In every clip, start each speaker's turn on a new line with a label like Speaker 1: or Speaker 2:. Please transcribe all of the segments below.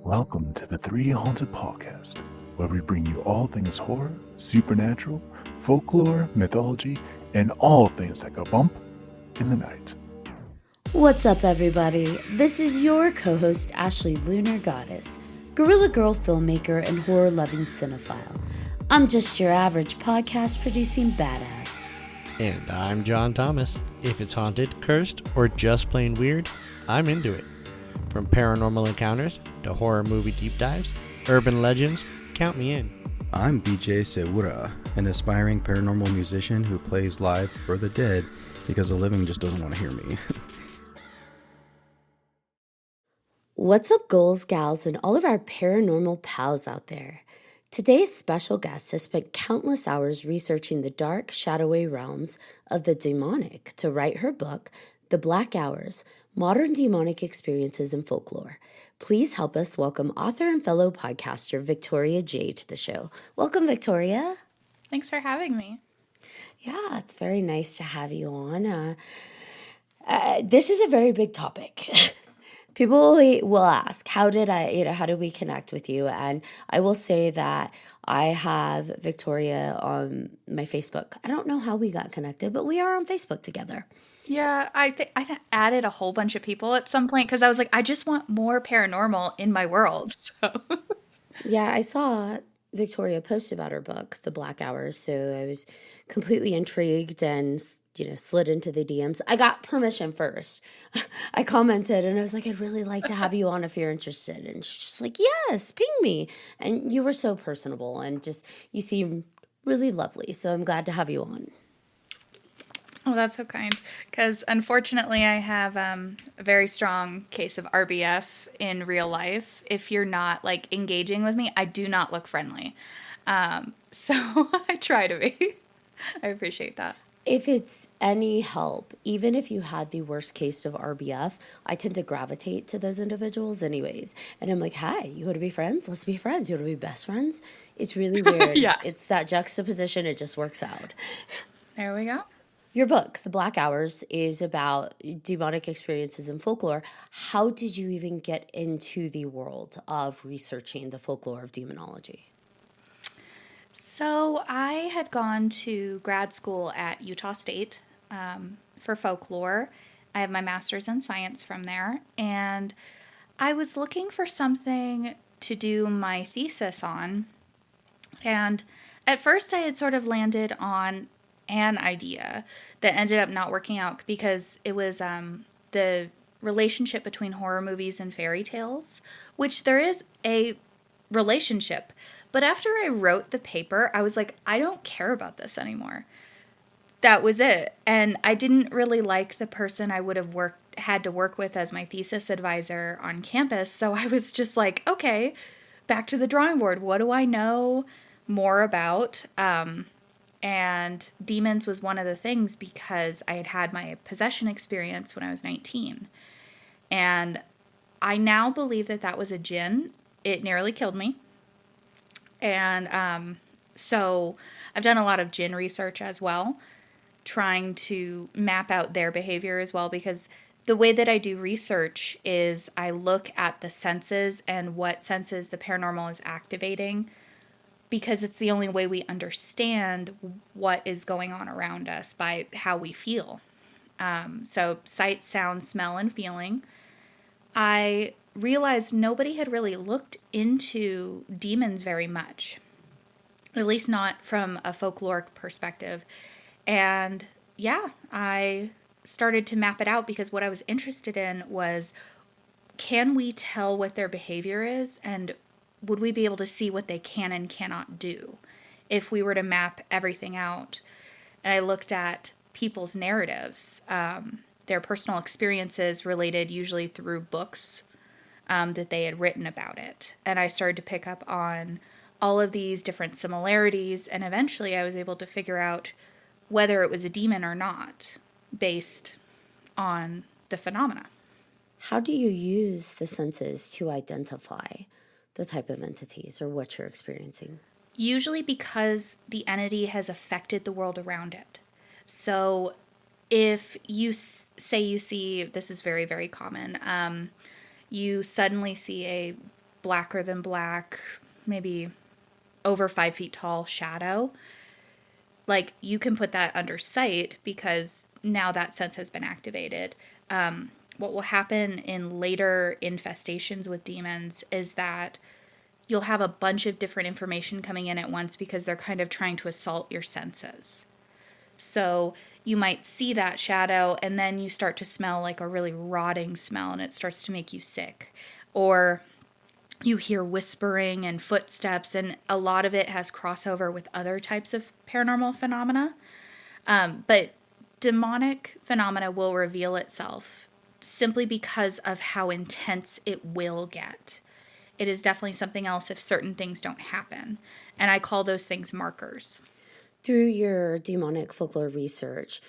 Speaker 1: Welcome to the 3Haunted podcast, where we bring you all things horror, supernatural, folklore, mythology, and all things that go bump in the night.
Speaker 2: What's up, everybody? This is your co-host, Ashley Lunar Goddess, Gorilla Girl filmmaker and horror-loving cinephile. I'm just your average podcast-producing badass.
Speaker 3: And I'm John Thomas. If it's haunted, cursed, or just plain weird, I'm into it. From paranormal encounters to horror movie deep dives, urban legends, count me in.
Speaker 4: I'm BJ Sewura, an aspiring paranormal musician who plays live for the dead because the living just doesn't want to hear me.
Speaker 2: What's up, ghouls, gals, and all of our paranormal pals out there? Today's special guest has spent countless hours researching the dark, shadowy realms of the demonic to write her book, The Black Hours, Modern Demonic Experiences in Folklore. Please help us welcome author and fellow podcaster Victoria Jaye to the show. Welcome, Victoria.
Speaker 5: Thanks for having me.
Speaker 2: Yeah, it's very nice to have you on. This is a very big topic. People will ask, how did we connect with you? And I will say that I have Victoria on my Facebook. I don't know how we got connected, but we are on Facebook together.
Speaker 5: Yeah, I think I added a whole bunch of people at some point because I was like, I just want more paranormal in my world. So.
Speaker 2: Yeah, I saw Victoria post about her book, The Black Hours, so I was completely intrigued and slid into the DMs. I got permission first. I commented and I was like, I'd really like to have you on if you're interested. And she's just like, yes, ping me. And you were so personable and you seem really lovely. So I'm glad to have you on.
Speaker 5: Oh, that's so kind. Because unfortunately, I have a very strong case of RBF in real life. If you're not engaging with me, I do not look friendly. So I try to be. I appreciate that.
Speaker 2: If it's any help, even if you had the worst case of RBF, I tend to gravitate to those individuals anyways. And I'm like, hi, you want to be friends? Let's be friends. You want to be best friends? It's really weird.
Speaker 5: Yeah.
Speaker 2: It's that juxtaposition. It just works out.
Speaker 5: There we go.
Speaker 2: Your book, The Black Hours, is about demonic experiences in folklore. How did you even get into the world of researching the folklore of demonology?
Speaker 5: So I had gone to grad school at Utah State for folklore. I have my master's in science from there. And I was looking for something to do my thesis on. And at first I had sort of landed on an idea that ended up not working out because it was the relationship between horror movies and fairy tales, which there is a relationship. But after I wrote the paper, I was like, I don't care about this anymore. That was it. And I didn't really like the person I would have had to work with as my thesis advisor on campus. So I was just like, okay, back to the drawing board. What do I know more about? And demons was one of the things because I had had my possession experience when I was 19. And I now believe that was a jinn. It nearly killed me. And so I've done a lot of jinn research as well, trying to map out their behavior as well, because the way that I do research is I look at the senses and what senses the paranormal is activating, because it's the only way we understand what is going on around us by how we feel. So sight, sound, smell, and feeling. I realized nobody had really looked into demons very much, at least not from a folkloric perspective. And yeah, I started to map it out because what I was interested in was, can we tell what their behavior is, and would we be able to see what they can and cannot do if we were to map everything out? And I looked at people's narratives, their personal experiences related usually through books that they had written about it. And I started to pick up on all of these different similarities, and eventually I was able to figure out whether it was a demon or not based on the phenomena.
Speaker 2: How do you use the senses to identify the type of entities or what you're experiencing?
Speaker 5: Usually because the entity has affected the world around it. So if you say you see, this is very, very common, you suddenly see a blacker than black, maybe over 5 feet tall shadow, like you can put that under sight because now that sense has been activated. What will happen in later infestations with demons is that you'll have a bunch of different information coming in at once because they're kind of trying to assault your senses. So you might see that shadow and then you start to smell like a really rotting smell and it starts to make you sick. Or you hear whispering and footsteps, and a lot of it has crossover with other types of paranormal phenomena. But demonic phenomena will reveal itself simply because of how intense it will get. It is definitely something else if certain things don't happen. And I call those things markers.
Speaker 2: Through your demonic folklore research,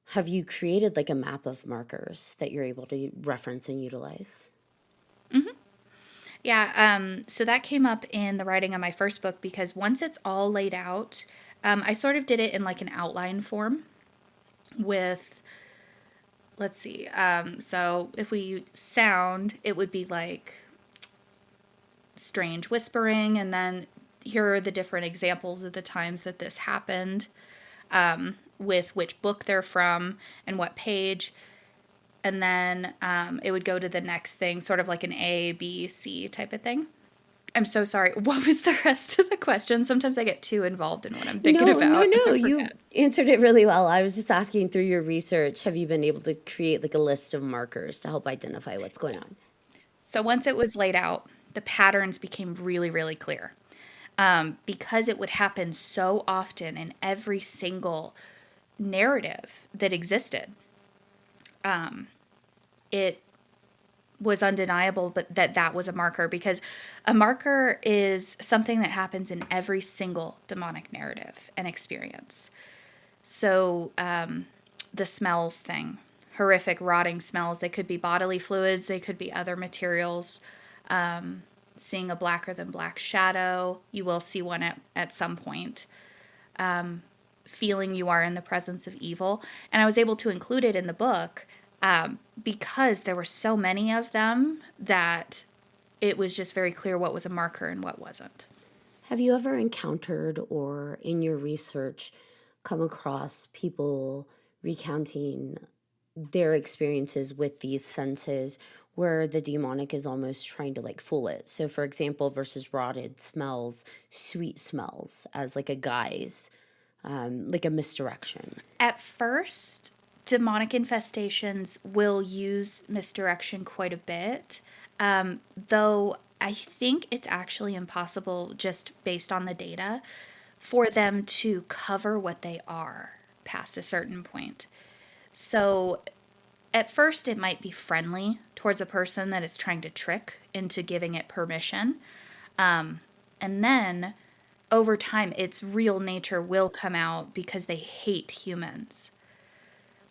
Speaker 2: have you created like a map of markers that you're able to reference and utilize?
Speaker 5: Yeah, so that came up in the writing of my first book because once it's all laid out, I sort of did it in like an outline form with, let's see, so if we sound, it would be like strange whispering, and then here are the different examples of the times that this happened, with which book they're from and what page. And then it would go to the next thing, sort of like an A, B, C type of thing. I'm so sorry. What was the rest of the question? Sometimes I get too involved in what I'm thinking about.
Speaker 2: No. You answered it really well. I was just asking, through your research, have you been able to create like a list of markers to help identify what's going on?
Speaker 5: So once it was laid out, the patterns became really, really clear. Because it would happen so often in every single narrative that existed. It was undeniable, but that was a marker, because a marker is something that happens in every single demonic narrative and experience. So the smells thing, horrific rotting smells, they could be bodily fluids, they could be other materials. Seeing a blacker than black shadow, you will see one at some point. Feeling you are in the presence of evil. And I was able to include it in the book because there were so many of them that it was just very clear what was a marker and what wasn't.
Speaker 2: Have you ever encountered, or in your research come across people recounting their experiences with these senses where the demonic is almost trying to like fool it? So for example, versus rotted smells, sweet smells as like a guise, like a misdirection.
Speaker 5: At first, demonic infestations will use misdirection quite a bit, though I think it's actually impossible, just based on the data, for them to cover what they are past a certain point. So at first it might be friendly towards a person that it's trying to trick into giving it permission. And then over time, its real nature will come out because they hate humans.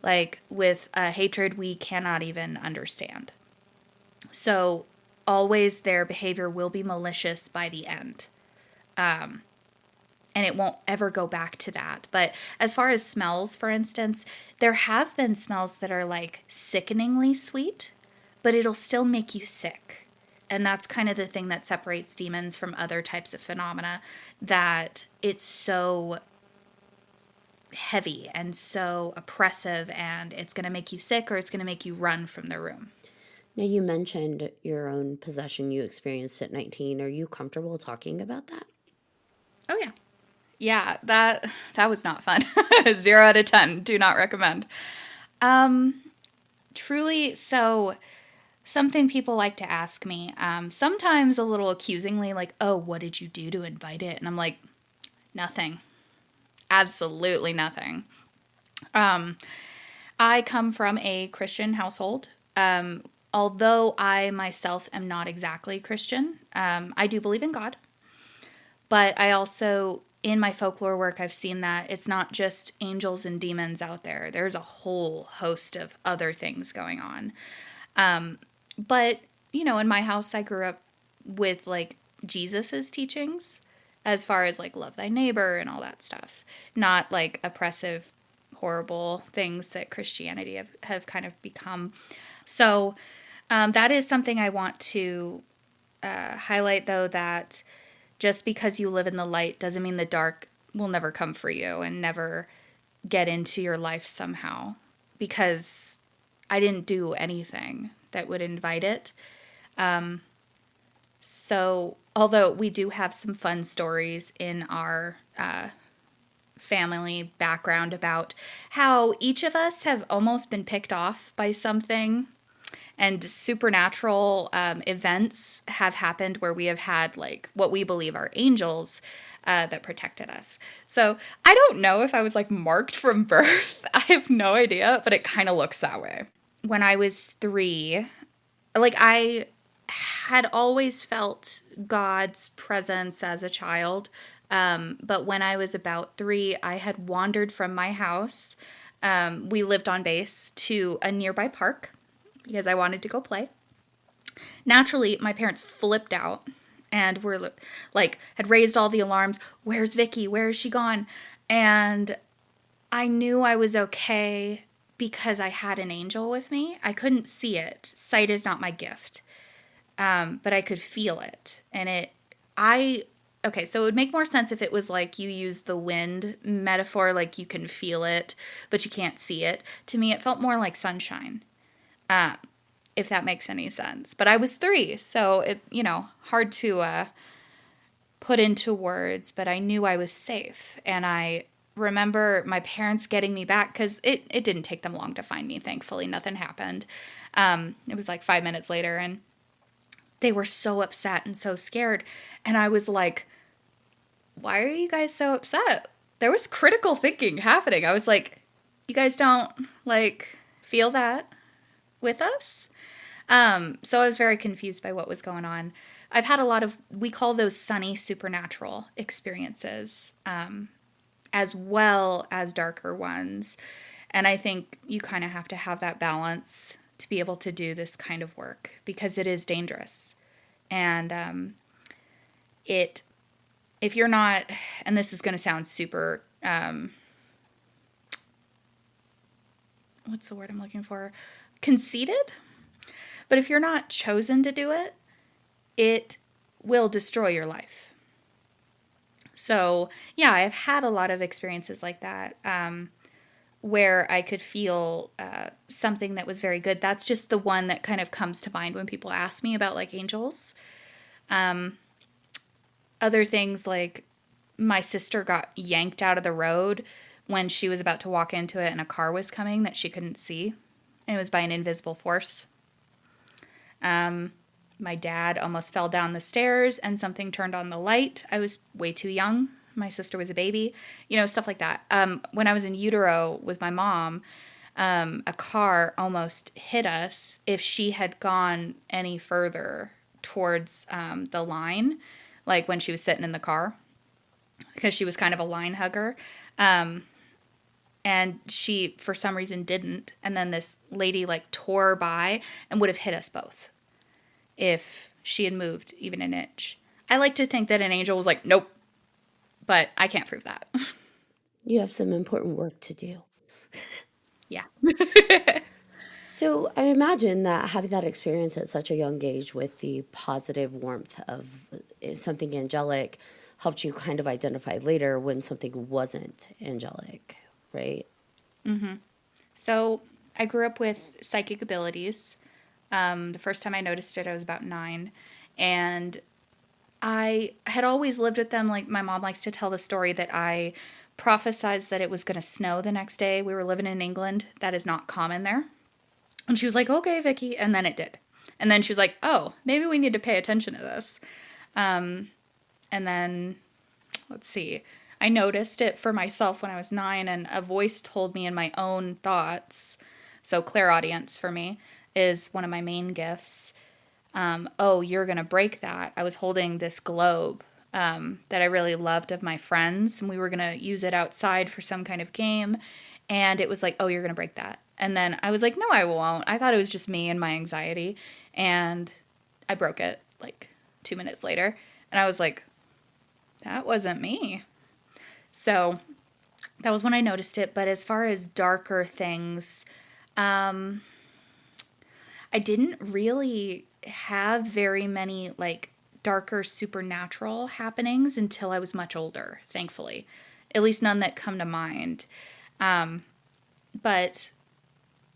Speaker 5: Like with a hatred we cannot even understand. So always their behavior will be malicious by the end. And it won't ever go back to that. But as far as smells, for instance, there have been smells that are like sickeningly sweet, but it'll still make you sick. And that's kind of the thing that separates demons from other types of phenomena, that it's so heavy and so oppressive, and it's going to make you sick, or it's going to make you run from the room.
Speaker 2: Now, you mentioned your own possession you experienced at 19. Are you comfortable talking about that?
Speaker 5: Oh, yeah. Yeah, that was not fun. 0 out of 10. Do not recommend. Truly, so something people like to ask me, sometimes a little accusingly, like, oh, what did you do to invite it? And I'm like, nothing. Absolutely nothing. I come from a Christian household. Although I myself am not exactly Christian, I do believe in God. But I also, in my folklore work, I've seen that it's not just angels and demons out there. There's a whole host of other things going on. But, you know, in my house, I grew up with, like, Jesus's teachings as far as, like, love thy neighbor and all that stuff. Not, like, oppressive, horrible things that Christianity have kind of become. So that is something I want to highlight, though, that just because you live in the light doesn't mean the dark will never come for you and never get into your life somehow, because I didn't do anything that would invite it. So although we do have some fun stories in our family background about how each of us have almost been picked off by something, and supernatural events have happened where we have had like what we believe are angels that protected us. So I don't know if I was like marked from birth. I have no idea, but it kind of looks that way. When I was 3, like I had always felt God's presence as a child. But when I was about 3, I had wandered from my house. We lived on base to a nearby park because I wanted to go play. Naturally, my parents flipped out and were like, had raised all the alarms. Where's Vicky? Where is she gone? And I knew I was okay because I had an angel with me. I couldn't see it. Sight is not my gift. But I could feel it. And okay, so it would make more sense if it was like you use the wind metaphor, like you can feel it, but you can't see it. To me, it felt more like sunshine, if that makes any sense. But I was 3, so it, hard to put into words, but I knew I was safe. And I remember my parents getting me back, because it didn't take them long to find me, thankfully. Nothing happened. It was like 5 minutes later, and they were so upset and so scared. And I was like, why are you guys so upset? There was critical thinking happening. I was like, you guys don't like feel that with us? So I was very confused by what was going on. I've had a lot of, we call those sunny supernatural experiences, as well as darker ones. And I think you kind of have to have that balance to be able to do this kind of work, because it is dangerous. And if you're not, and this is going to sound super, what's the word I'm looking for? Conceited? But if you're not chosen to do it, it will destroy your life. So yeah, I've had a lot of experiences like that, where I could feel something that was very good. That's just the one that kind of comes to mind when people ask me about like angels. Other things, like my sister got yanked out of the road when she was about to walk into it and a car was coming that she couldn't see. And it was by an invisible force. My dad almost fell down the stairs and something turned on the light. I was way too young. My sister was a baby, stuff like that. When I was in utero with my mom, a car almost hit us if she had gone any further towards the line, like when she was sitting in the car, because she was kind of a line hugger. And she, for some reason, didn't. And then this lady like tore by and would have hit us both if she had moved even an inch. I like to think that an angel was like, nope, but I can't prove that.
Speaker 2: You have some important work to do.
Speaker 5: Yeah.
Speaker 2: So I imagine that having that experience at such a young age with the positive warmth of something angelic helped you kind of identify later when something wasn't angelic, right?
Speaker 5: Mm-hmm. So I grew up with psychic abilities. The first time I noticed it, I was about 9. And I had always lived with them. Like my mom likes to tell the story that I prophesized that it was going to snow the next day. We were living in England. That is not common there. And she was like, okay, Vicky. And then it did. And then she was like, oh, maybe we need to pay attention to this. And then, let's see. I noticed it for myself when I was 9, and a voice told me in my own thoughts. So clairaudience for me is one of my main gifts. Oh, you're going to break that. I was holding this globe that I really loved of my friends, and we were going to use it outside for some kind of game. And it was like, oh, you're going to break that. And then I was like, no, I won't. I thought it was just me and my anxiety. And I broke it like 2 minutes later. And I was like, that wasn't me. So that was when I noticed it. But as far as darker things, I didn't really have very many like darker supernatural happenings until I was much older, thankfully. At least none that come to mind. But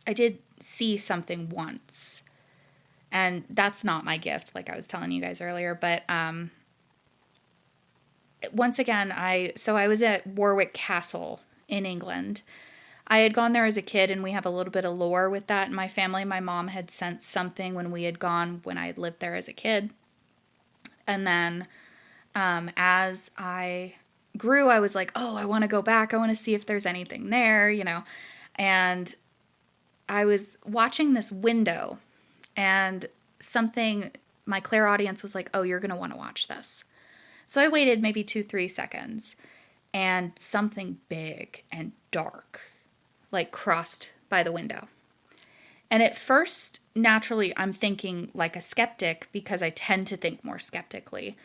Speaker 5: I did see something once. And that's not my gift, like I was telling you guys earlier. But once again, I was at Warwick Castle in England. I had gone there as a kid, and we have a little bit of lore with that in my family. My mom had sensed something when we had gone, when I had lived there as a kid. And then as I grew, I was like, oh, I want to go back. I want to see if there's anything there, you know. And I was watching this window, and my clairaudience was like, oh, you're going to want to watch this. So I waited maybe 2-3 seconds, and something big and dark like crossed by the window. And at first, naturally, I'm thinking like a skeptic, because I tend to think more skeptically.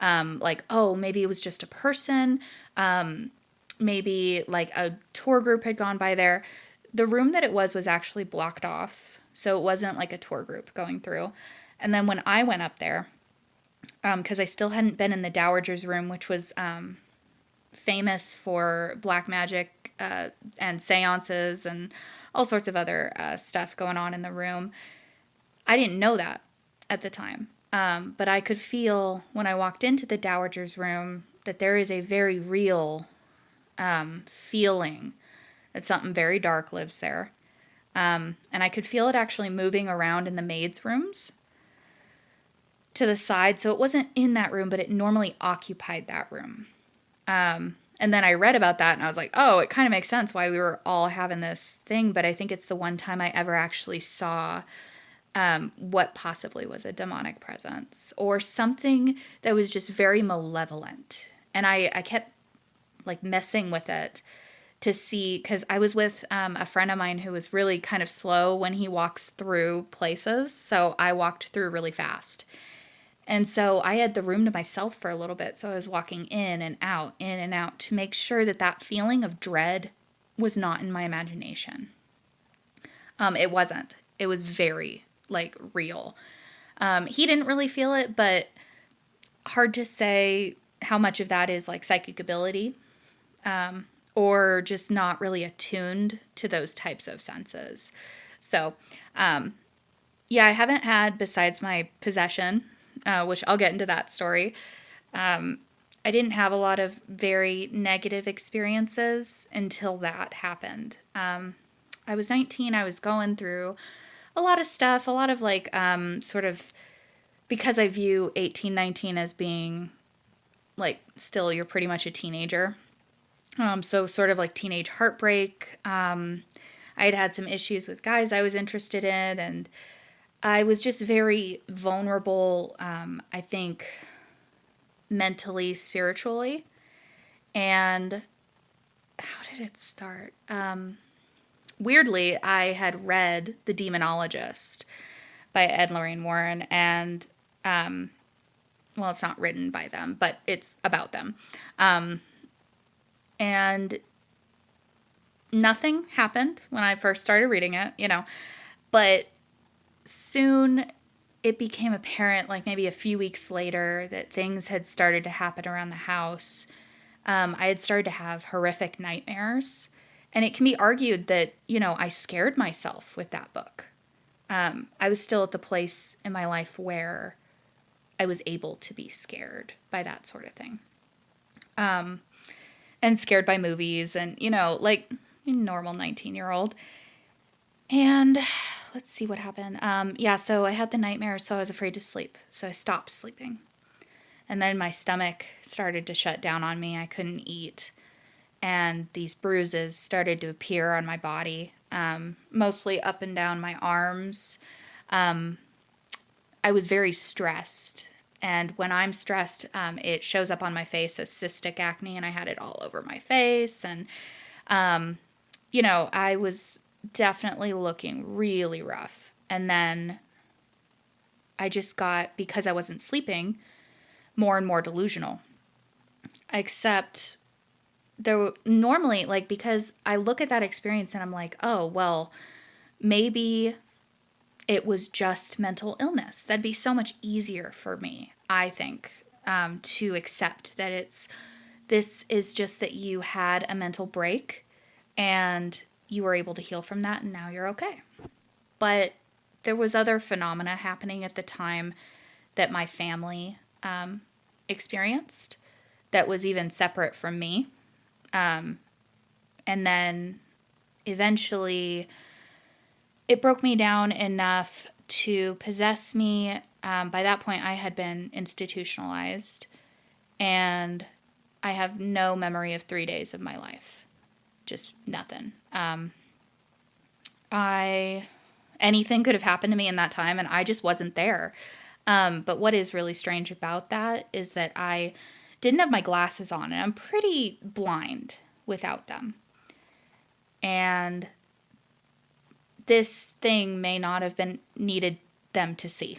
Speaker 5: Like, oh, maybe it was just a person. Maybe like a tour group had gone by there. The room that it was actually blocked off. So it wasn't like a tour group going through. And then when I went up there, because I still hadn't been in the Dowager's room, which was famous for black magic and seances and all sorts of other stuff going on in the room. I didn't know that at the time. But I could feel when I walked into the Dowager's room that there is a very real feeling that something very dark lives there. And I could feel it actually moving around in the maids' rooms to the side. So it wasn't in that room, but it normally occupied that room. And then I read about that, and I was like, oh, it kind of makes sense why we were all having this thing. But I think it's the one time I ever actually saw what possibly was a demonic presence or something that was just very malevolent. And I kept like messing with it to see, because I was with a friend of mine who was really kind of slow when he walks through places. So I walked through really fast. And so I had the room to myself for a little bit. So I was walking in and out to make sure that that feeling of dread was not in my imagination. It wasn't. It was very, like, real. He didn't really feel it, but hard to say how much of that is, like, psychic ability or just not really attuned to those types of senses. So, yeah, I haven't had, besides my possession, which I'll get into that story. I didn't have a lot of very negative experiences until that happened. I was 19. I was going through a lot of stuff, a lot of like sort of, because I view 18, 19 as being like still you're pretty much a teenager. So sort of like teenage heartbreak. I had some issues with guys I was interested in, and I was just very vulnerable, I think, mentally, spiritually. And how did it start? Weirdly, I had read The Demonologist by Ed and Lorraine Warren, and, well, it's not written by them, but it's about them. And nothing happened when I first started reading it, you know, but soon it became apparent, like maybe a few weeks later, that things had started to happen around the house. I had started to have horrific nightmares. And it can be argued that, you know, I scared myself with that book. I was still at the place in my life where I was able to be scared by that sort of thing. And scared by movies and, you know, like a normal 19-year-old. And let's see what happened. Yeah, so I had the nightmare, so I was afraid to sleep. So I stopped sleeping. And then my stomach started to shut down on me. I couldn't eat. And these bruises started to appear on my body, mostly up and down my arms. I was very stressed. And when I'm stressed, it shows up on my face as cystic acne, and I had it all over my face. And, you know, I was definitely looking really rough. And then I just got, because I wasn't sleeping, more and more delusional. Except there normally, like, because I look at that experience and I'm like, oh, well, maybe it was just mental illness. That'd be so much easier for me, I think, to accept that this is just that you had a mental break and you were able to heal from that and now you're okay. But there was other phenomena happening at the time that my family experienced that was even separate from me. And then eventually it broke me down enough to possess me. By that point, I had been institutionalized, and I have no memory of 3 days of my life. Just nothing. Anything could have happened to me in that time, and I just wasn't there. But what is really strange about that is that I didn't have my glasses on, and I'm pretty blind without them. And this thing may not have been needed them to see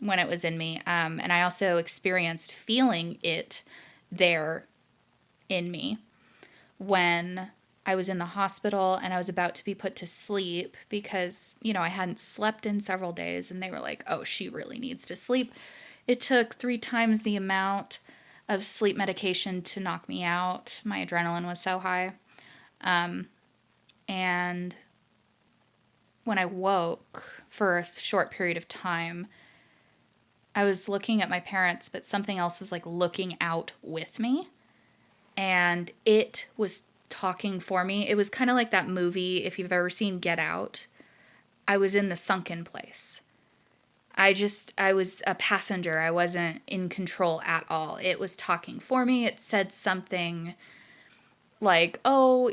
Speaker 5: when it was in me. And I also experienced feeling it there in me when I was in the hospital and I was about to be put to sleep because, I hadn't slept in several days, and they were like, oh, she really needs to sleep. It took 3 times the amount of sleep medication to knock me out. My adrenaline was so high. And when I woke for a short period of time, I was looking at my parents, but something else was like looking out with me. And it was talking for me. It was kind of like that movie, if you've ever seen Get Out. I was in the sunken place. I was a passenger. I wasn't in control at all. It was talking for me. It said something like, oh,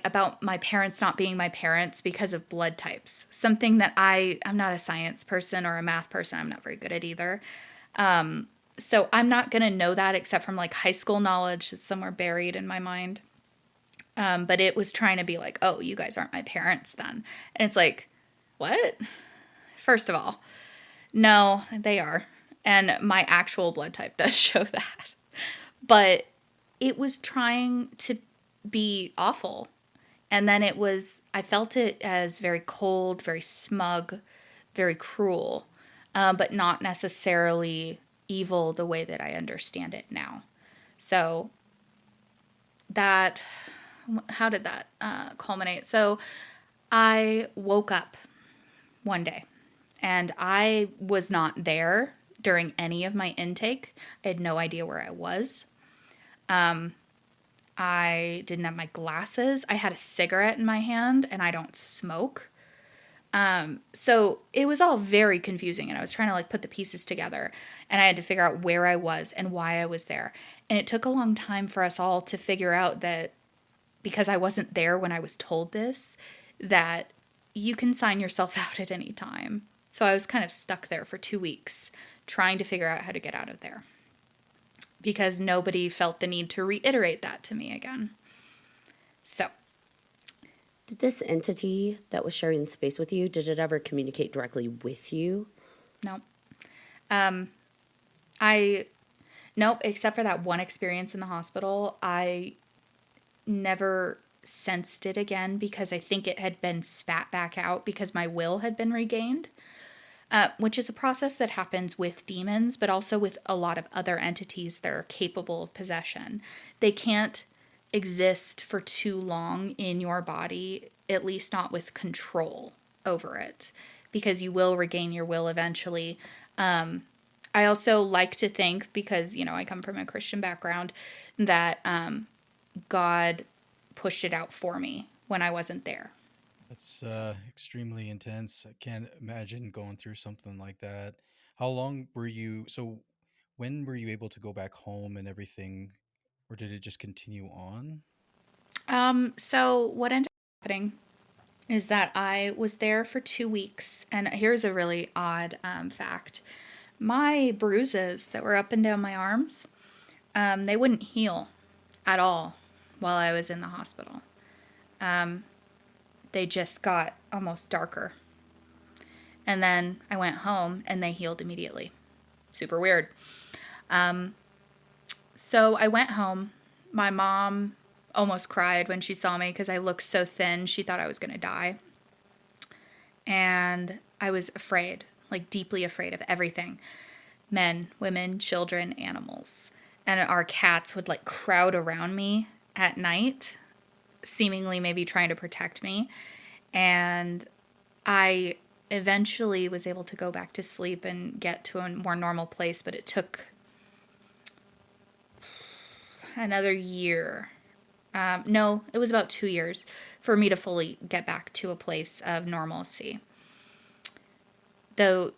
Speaker 5: about my parents not being my parents because of blood types. Something that I'm not a science person or a math person. I'm not very good at either. So I'm not going to know that except from like high school knowledge that's somewhere buried in my mind. But it was trying to be like, oh, you guys aren't my parents then. And it's like, what? First of all, no, they are. And my actual blood type does show that. But it was trying to be awful. And then I felt it as very cold, very smug, very cruel, but not necessarily evil the way that I understand it now. So how did that culminate? So I woke up one day and I was not there during any of my intake. I had no idea where I was. I didn't have my glasses. I had a cigarette in my hand and I don't smoke. So it was all very confusing and I was trying to like put the pieces together and I had to figure out where I was and why I was there. And it took a long time for us all to figure out that because I wasn't there when I was told this, that you can sign yourself out at any time. So I was kind of stuck there for 2 weeks trying to figure out how to get out of there because nobody felt the need to reiterate that to me again. So.
Speaker 2: Did this entity that was sharing space with you, did it ever communicate directly with you?
Speaker 5: No. Nope, except for that one experience in the hospital, I never sensed it again because I think it had been spat back out because my will had been regained, which is a process that happens with demons, but also with a lot of other entities that are capable of possession. They can't exist for too long in your body, at least not with control over it, because you will regain your will eventually. I also like to think, because, I come from a Christian background, that God pushed it out for me when I wasn't there.
Speaker 4: That's extremely intense. I can't imagine going through something like that. How long were you? So, when were you able to go back home and everything, or did it just continue on?
Speaker 5: So what ended up happening is that I was there for 2 weeks, and here's a really odd fact. My bruises that were up and down my arms, they wouldn't heal at all while I was in the hospital. They just got almost darker. And then I went home and they healed immediately. Super weird. So I went home. My mom almost cried when she saw me because I looked so thin. She thought I was going to die. and I was afraid, like deeply afraid of everything. Men, women, children, animals. And our cats would like crowd around me at night, seemingly maybe trying to protect me. And I eventually was able to go back to sleep and get to a more normal place, but it took another year. No, it was about 2 years for me to fully get back to a place of normalcy. Though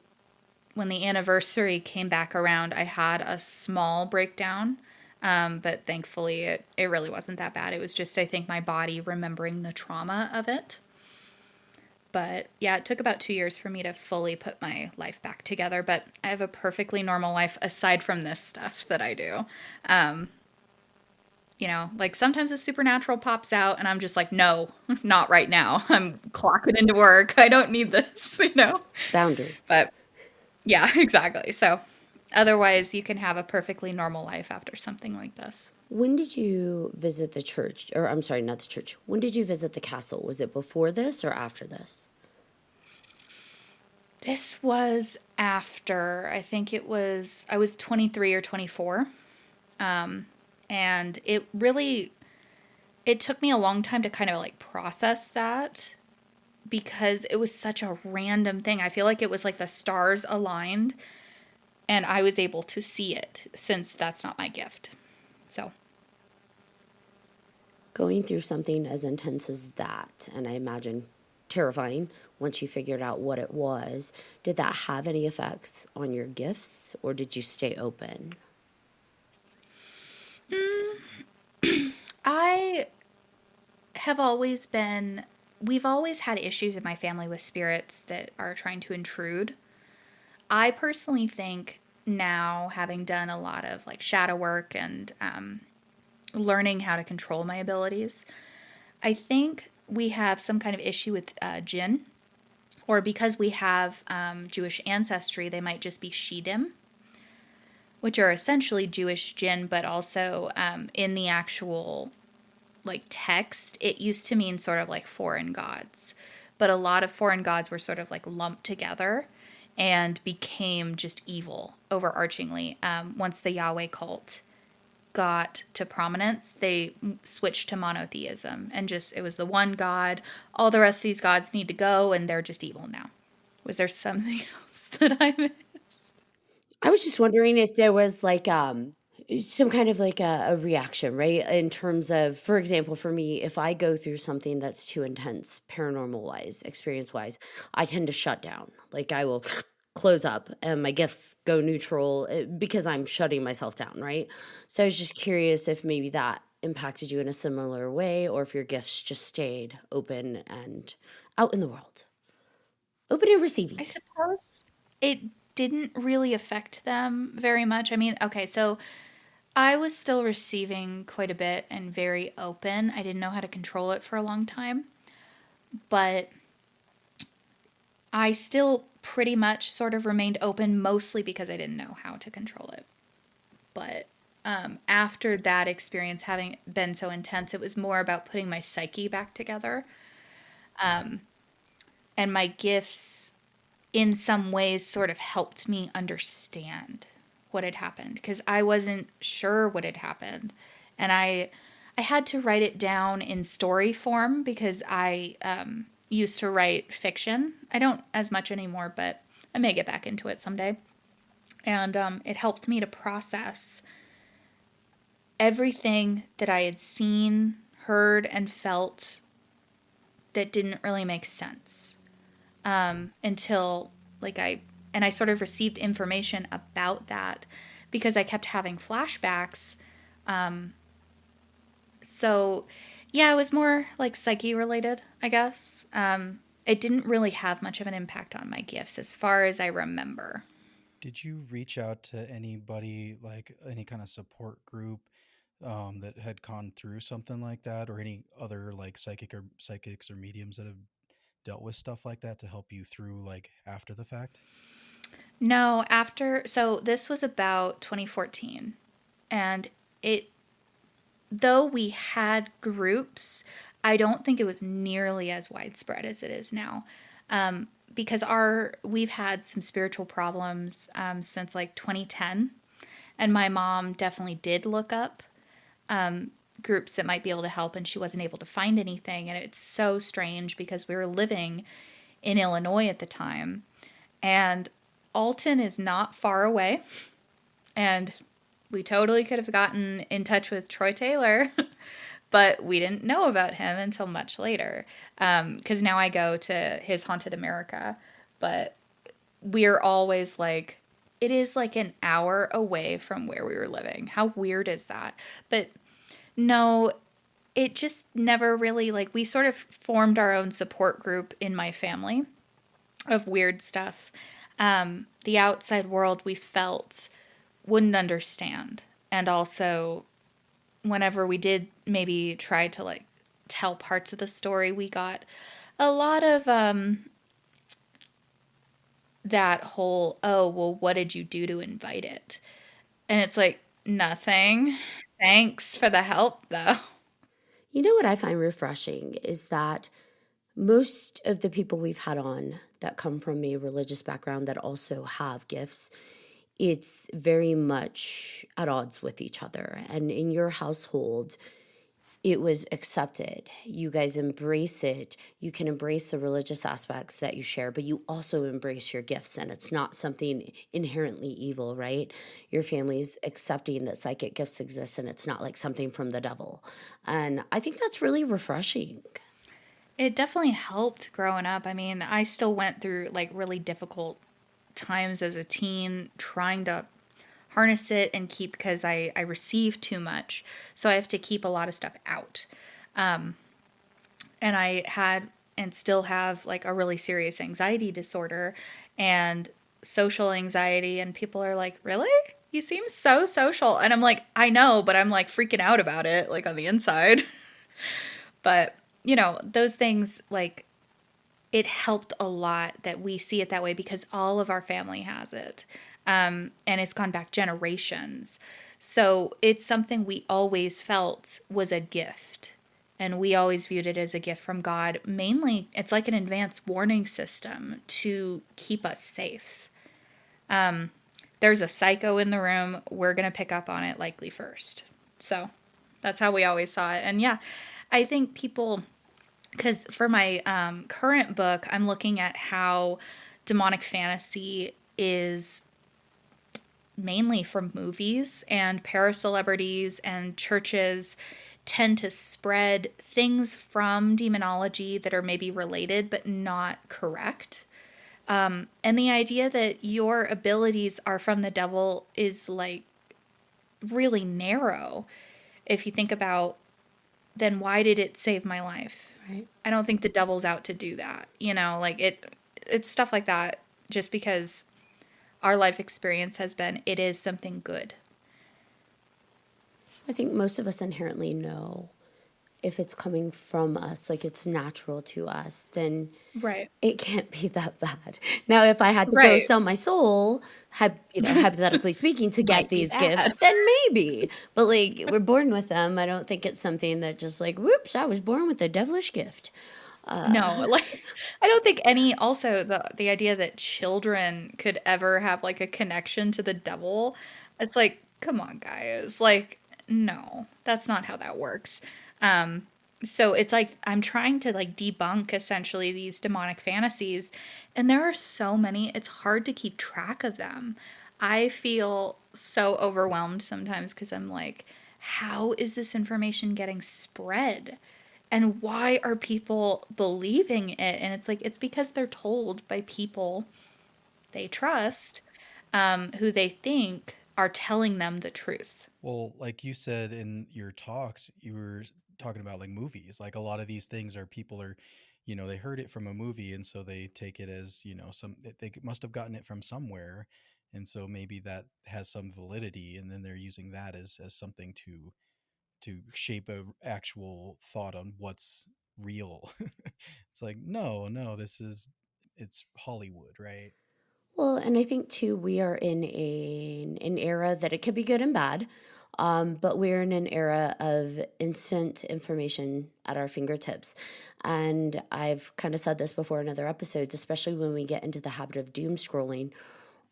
Speaker 5: when the anniversary came back around, I had a small breakdown. But thankfully, it really wasn't that bad. It was just, I think, my body remembering the trauma of it. But yeah, it took about 2 years for me to fully put my life back together. But I have a perfectly normal life aside from this stuff that I do. Like sometimes the supernatural pops out and I'm just like, no, not right now. I'm clocking into work. I don't need this.
Speaker 2: Boundaries.
Speaker 5: But yeah, exactly. So otherwise, you can have a perfectly normal life after something like this.
Speaker 2: When did you visit the church? Or I'm sorry, not the church. When did you visit the castle? Was it before this or after this?
Speaker 5: This was after, I think I was 23 or 24. And it took me a long time to kind of like process that because it was such a random thing. I feel like it was like the stars aligned and I was able to see it since that's not my gift. So
Speaker 2: Going through something as intense as that, and I imagine terrifying once you figured out what it was, did that have any effects on your gifts or did you stay open?
Speaker 5: I have always been, we've always had issues in my family with spirits that are trying to intrude. I personally think now, having done a lot of like shadow work and learning how to control my abilities, I think we have some kind of issue with jinn, or because we have Jewish ancestry, they might just be Shidim, which are essentially Jewish jinn, but also in the actual like text, it used to mean sort of like foreign gods. But a lot of foreign gods were sort of like lumped together and became just evil overarchingly. Once the Yahweh cult got to prominence, they switched to monotheism and just, it was the one God. All the rest of these gods need to go and they're just evil now. Was there something else that I missed?
Speaker 2: I was just wondering if there was like some kind of like a reaction, right? In terms of, for example, for me, if I go through something that's too intense, paranormal wise, experience wise, I tend to shut down. Like I will close up and my gifts go neutral because I'm shutting myself down, right? So I was just curious if maybe that impacted you in a similar way or if your gifts just stayed open and out in the world, open and receiving.
Speaker 5: I suppose it didn't really affect them very much. I mean, okay, so I was still receiving quite a bit and very open. I didn't know how to control it for a long time, but I still pretty much sort of remained open, mostly because I didn't know how to control it. But after that experience having been so intense, it was more about putting my psyche back together. And my gifts, in some ways, sort of helped me understand what had happened because I wasn't sure what had happened. And I had to write it down in story form because I used to write fiction. I don't as much anymore, but I may get back into it someday. And it helped me to process everything that I had seen, heard, and felt that didn't really make sense until I sort of received information about that because I kept having flashbacks. So yeah, it was more like psyche related, I guess. It didn't really have much of an impact on my gifts as far as I remember.
Speaker 4: Did you reach out to anybody, like any kind of support group that had gone through something like that, or any other like psychics or mediums that have dealt with stuff like that to help you through like after the fact?
Speaker 5: No, so this was about 2014. And it, though we had groups, I don't think it was nearly as widespread as it is now. because our we've had some spiritual problems since like 2010, and my mom definitely did look up groups that might be able to help, and she wasn't able to find anything. And it's so strange because we were living in Illinois at the time, and Alton is not far away, and we totally could have gotten in touch with Troy Taylor, but we didn't know about him until much later. Because now I go to his Haunted America, but we're always like, it is like an hour away from where we were living. How weird is that? But no, it just never really, like, we sort of formed our own support group in my family of weird stuff. The outside world we felt wouldn't understand. And also, whenever we did maybe try to like tell parts of the story, we got a lot of that whole, oh, well, what did you do to invite it? And it's like, nothing. Thanks for the help, though.
Speaker 2: You know what I find refreshing is that most of the people we've had on that come from a religious background that also have gifts, it's very much at odds with each other. And in your household, it was accepted. You guys embrace it. You can embrace the religious aspects that you share, but you also embrace your gifts, and it's not something inherently evil, right? Your family's accepting that psychic gifts exist, and it's not like something from the devil. And I think that's really refreshing.
Speaker 5: It definitely helped growing up. I mean, I still went through like really difficult times as a teen trying to harness it and keep, because I receive too much. So I have to keep a lot of stuff out. And I had and still have like a really serious anxiety disorder and social anxiety. And people are like, really? You seem so social. And I'm like, I know, but I'm like freaking out about it, like on the inside. But, those things, like, it helped a lot that we see it that way because all of our family has it. And it's gone back generations. So it's something we always felt was a gift. And we always viewed it as a gift from God. Mainly, it's like an advanced warning system to keep us safe. There's a psycho in the room. We're going to pick up on it likely first. So that's how we always saw it. And yeah, I think people, because for my current book, I'm looking at how demonic fantasy is mainly from movies, and paracelebrities and churches tend to spread things from demonology that are maybe related but not correct. And the idea that your abilities are from the devil is like really narrow. If you think about, then why did it save my life?
Speaker 2: Right.
Speaker 5: I don't think the devil's out to do that. Like it's stuff like that. Just because our life experience has been, it is something good.
Speaker 2: I think most of us inherently know if it's coming from us, like it's natural to us, then
Speaker 5: Right.
Speaker 2: it can't be that bad. Now, if I had to go
Speaker 5: Right.
Speaker 2: sell my soul, hypothetically speaking, to get
Speaker 5: Might be
Speaker 2: these
Speaker 5: bad.
Speaker 2: gifts, then maybe. But like, we're born with them. I don't think it's something that just like, whoops, I was born with a devilish gift.
Speaker 5: No, like I don't think any, also the idea that children could ever have like a connection to the devil, it's like, come on guys. Like, no, that's not how that works. So it's like I'm trying to like debunk essentially these demonic fantasies, and there are so many, it's hard to keep track of them. I feel so overwhelmed sometimes because I'm like, how is this information getting spread? And why are people believing it? And it's like, it's because they're told by people they trust, who they think are telling them the truth.
Speaker 4: Well, like you said in your talks, you were talking about like movies. Like a lot of these things are people are, they heard it from a movie, and so they take it as, they must have gotten it from somewhere, and so maybe that has some validity, and then they're using that as something to shape a actual thought on what's real. It's like, no, it's Hollywood, right?
Speaker 2: Well, and I think too, we are in an era that it could be good and bad. But we're in an era of instant information at our fingertips. And I've kind of said this before in other episodes, especially when we get into the habit of doom scrolling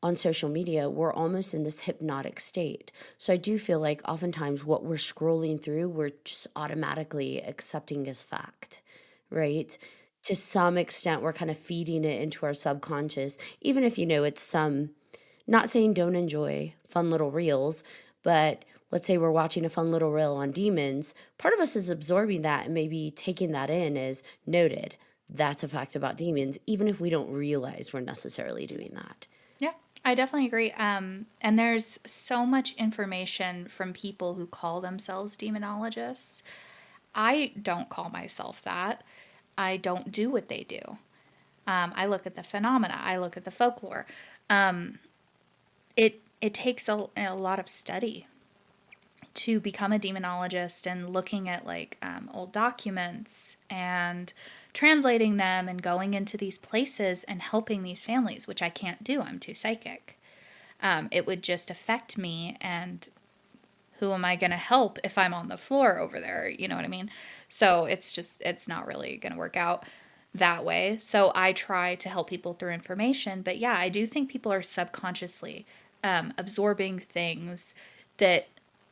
Speaker 2: on social media, we're almost in this hypnotic state. So I do feel like oftentimes what we're scrolling through, we're just automatically accepting as fact, right? To some extent, we're kind of feeding it into our subconscious, even if it's some, not saying don't enjoy fun little reels, but let's say we're watching a fun little reel on demons. Part of us is absorbing that and maybe taking that in as noted. That's a fact about demons, even if we don't realize we're necessarily doing that.
Speaker 5: Yeah, I definitely agree. And there's so much information from people who call themselves demonologists. I don't call myself that. I don't do what they do. I look at the phenomena. I look at the folklore. It takes a lot of study to become a demonologist, and looking at like old documents and translating them and going into these places and helping these families, which I can't do. I'm too psychic. It would just affect me, and who am I going to help if I'm on the floor over there? You know what I mean? So it's not really going to work out that way. So I try to help people through information. But yeah, I do think people are subconsciously absorbing things that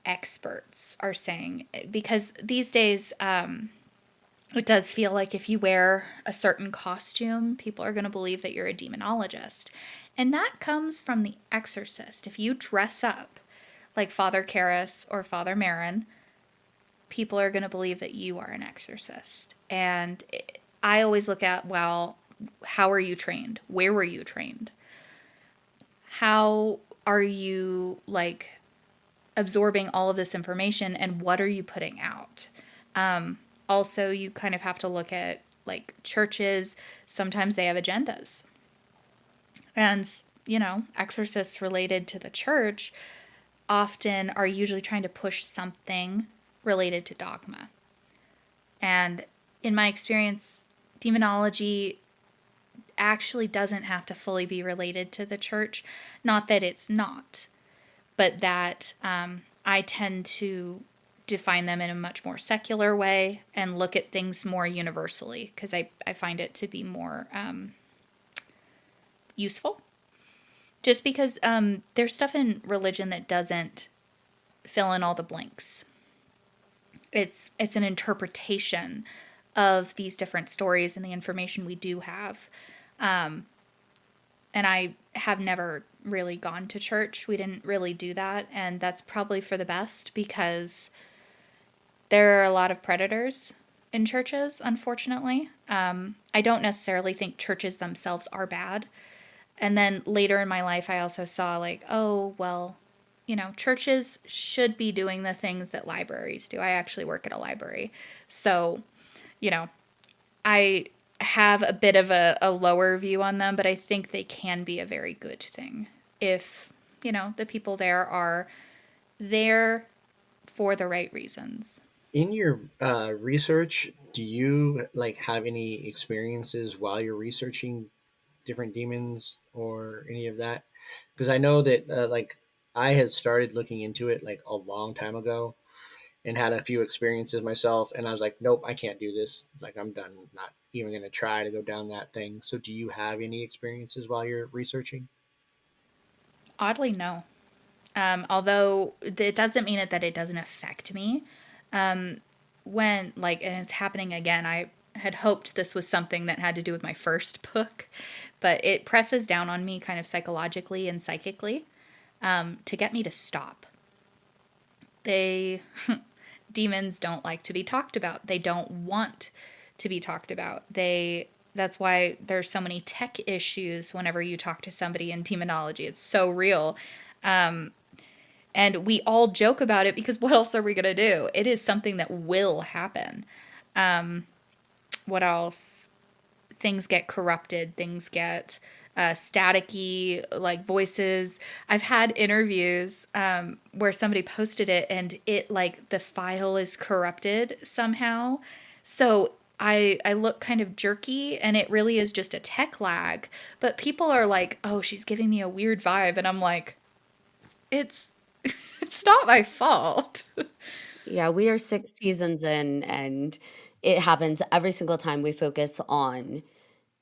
Speaker 5: experts are saying, because these days it does feel like if you wear a certain costume, people are going to believe that you're a demonologist. And that comes from The Exorcist. If you dress up like Father Karras or Father Marin, people are going to believe that you are an exorcist. And I always look at, well, how are you trained? Where were you trained? How are you like absorbing all of this information, and what are you putting out? Also, you kind of have to look at like churches. Sometimes they have agendas. And, exorcists related to the church often are usually trying to push something related to dogma. And in my experience, demonology actually doesn't have to fully be related to the church. Not that it's not, but that I tend to define them in a much more secular way and look at things more universally, because I find it to be more useful. Just because there's stuff in religion that doesn't fill in all the blanks. It's an interpretation of these different stories and the information we do have. And I have never really gone to church. We didn't really do that. And that's probably for the best, because there are a lot of predators in churches, unfortunately. I don't necessarily think churches themselves are bad. And then later in my life, I also saw like, oh, well, churches should be doing the things that libraries do. I actually work at a library. So, I have a bit of a lower view on them, but I think they can be a very good thing if, the people there are there for the right reasons.
Speaker 3: In your research, do you like have any experiences while you're researching different demons or any of that? Because I know that like I had started looking into it like a long time ago and had a few experiences myself, and I was like, nope, I can't do this. Like I'm done. Not even going to try to go down that thing. So, do you have any experiences while you're researching?
Speaker 5: Oddly, no. Although it doesn't mean that it doesn't affect me. When, like, and it's happening again, I had hoped this was something that had to do with my first book, but it presses down on me kind of psychologically and psychically to get me to stop. They, demons don't like to be talked about. They don't want to be talked about. That's why there's so many tech issues whenever you talk to somebody in demonology. It's so real. And we all joke about it because what else are we going to do? It is something that will happen. What else? Things get corrupted. Things get staticky, like voices. I've had interviews where somebody posted it and it like the file is corrupted somehow. So I look kind of jerky, and it really is just a tech lag. But people are like, oh, she's giving me a weird vibe. And I'm like, it's It's not my fault.
Speaker 2: Yeah, we are 6 seasons in, and it happens every single time we focus on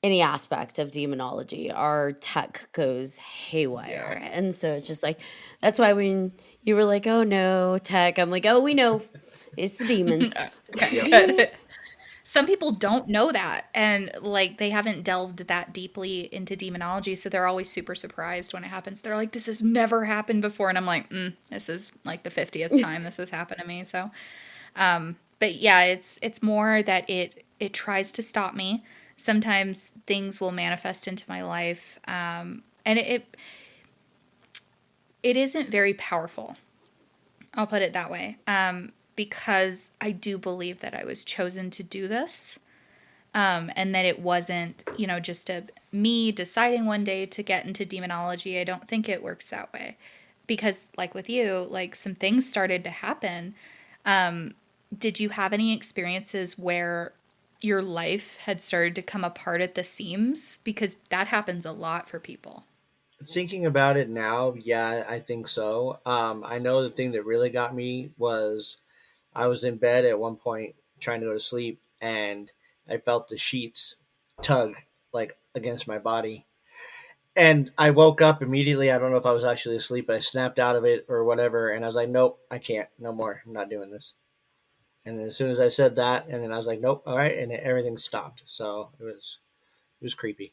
Speaker 2: any aspect of demonology. Our tech goes
Speaker 6: Yeah.
Speaker 2: haywire, and so it's just like that's why when you were like, "Oh, no, tech," I'm like, "Oh, we know. It's the demons."
Speaker 5: Okay,
Speaker 6: Yep.
Speaker 5: good. Some people don't know that, and like they haven't delved that deeply into demonology, so they're always super surprised when it happens. They're like, "This has never happened before," and I'm like, "This is like the 50th time this has happened to me." So, but yeah, it's more that it tries to stop me. Sometimes things will manifest into my life, and it isn't very powerful. I'll put it that way, because I do believe that I was chosen to do this. And that it wasn't, just me deciding one day to get into demonology. I don't think it works that way. Because, like with you, like some things started to happen. Did you have any experiences where your life had started to come apart at the seams? Because that happens a lot for people.
Speaker 6: Thinking about it now, yeah, I think so. I know the thing that really got me was I was in bed at one point trying to go to sleep, and I felt the sheets tug like against my body. And I woke up immediately. I don't know if I was actually asleep, but I snapped out of it or whatever. And I was like, nope, I can't. No more. I'm not doing this. And then as soon as I said that, and then I was like, nope, all right. And then everything stopped. So it was creepy.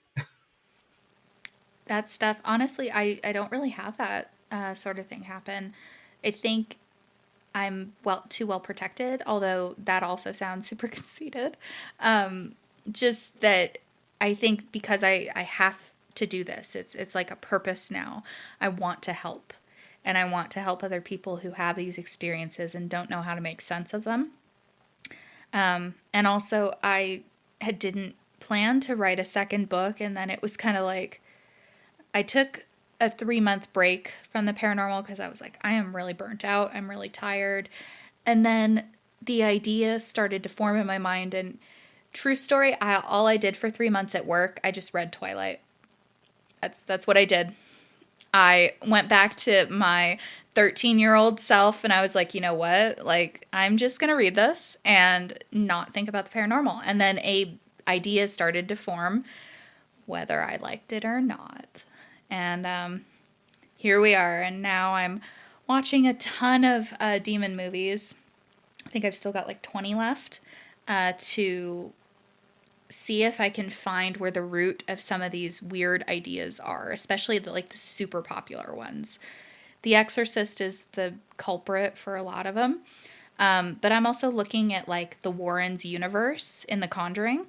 Speaker 5: That stuff, honestly, I don't really have that sort of thing happen. I think I'm too well protected, although that also sounds super conceited. Um, just that I think because I have to do this, it's like a purpose now. I want to help. And I want to help other people who have these experiences and don't know how to make sense of them. And also didn't plan to write a second book, and then it was kind of like I took a 3-month break from the paranormal because I was like, I am really burnt out. I'm really tired. And then the idea started to form in my mind. And true story, all I did for 3 months at work, I just read Twilight. That's what I did. I went back to my 13-year-old self and I was like, you know what? Like, I'm just going to read this and not think about the paranormal. And then a idea started to form, whether I liked it or not. And here we are. And now I'm watching a ton of demon movies. I think I've still got like 20 left to see if I can find where the root of some of these weird ideas are, especially the super popular ones. The Exorcist is the culprit for a lot of them. But I'm also looking at like the Warrens universe in The Conjuring,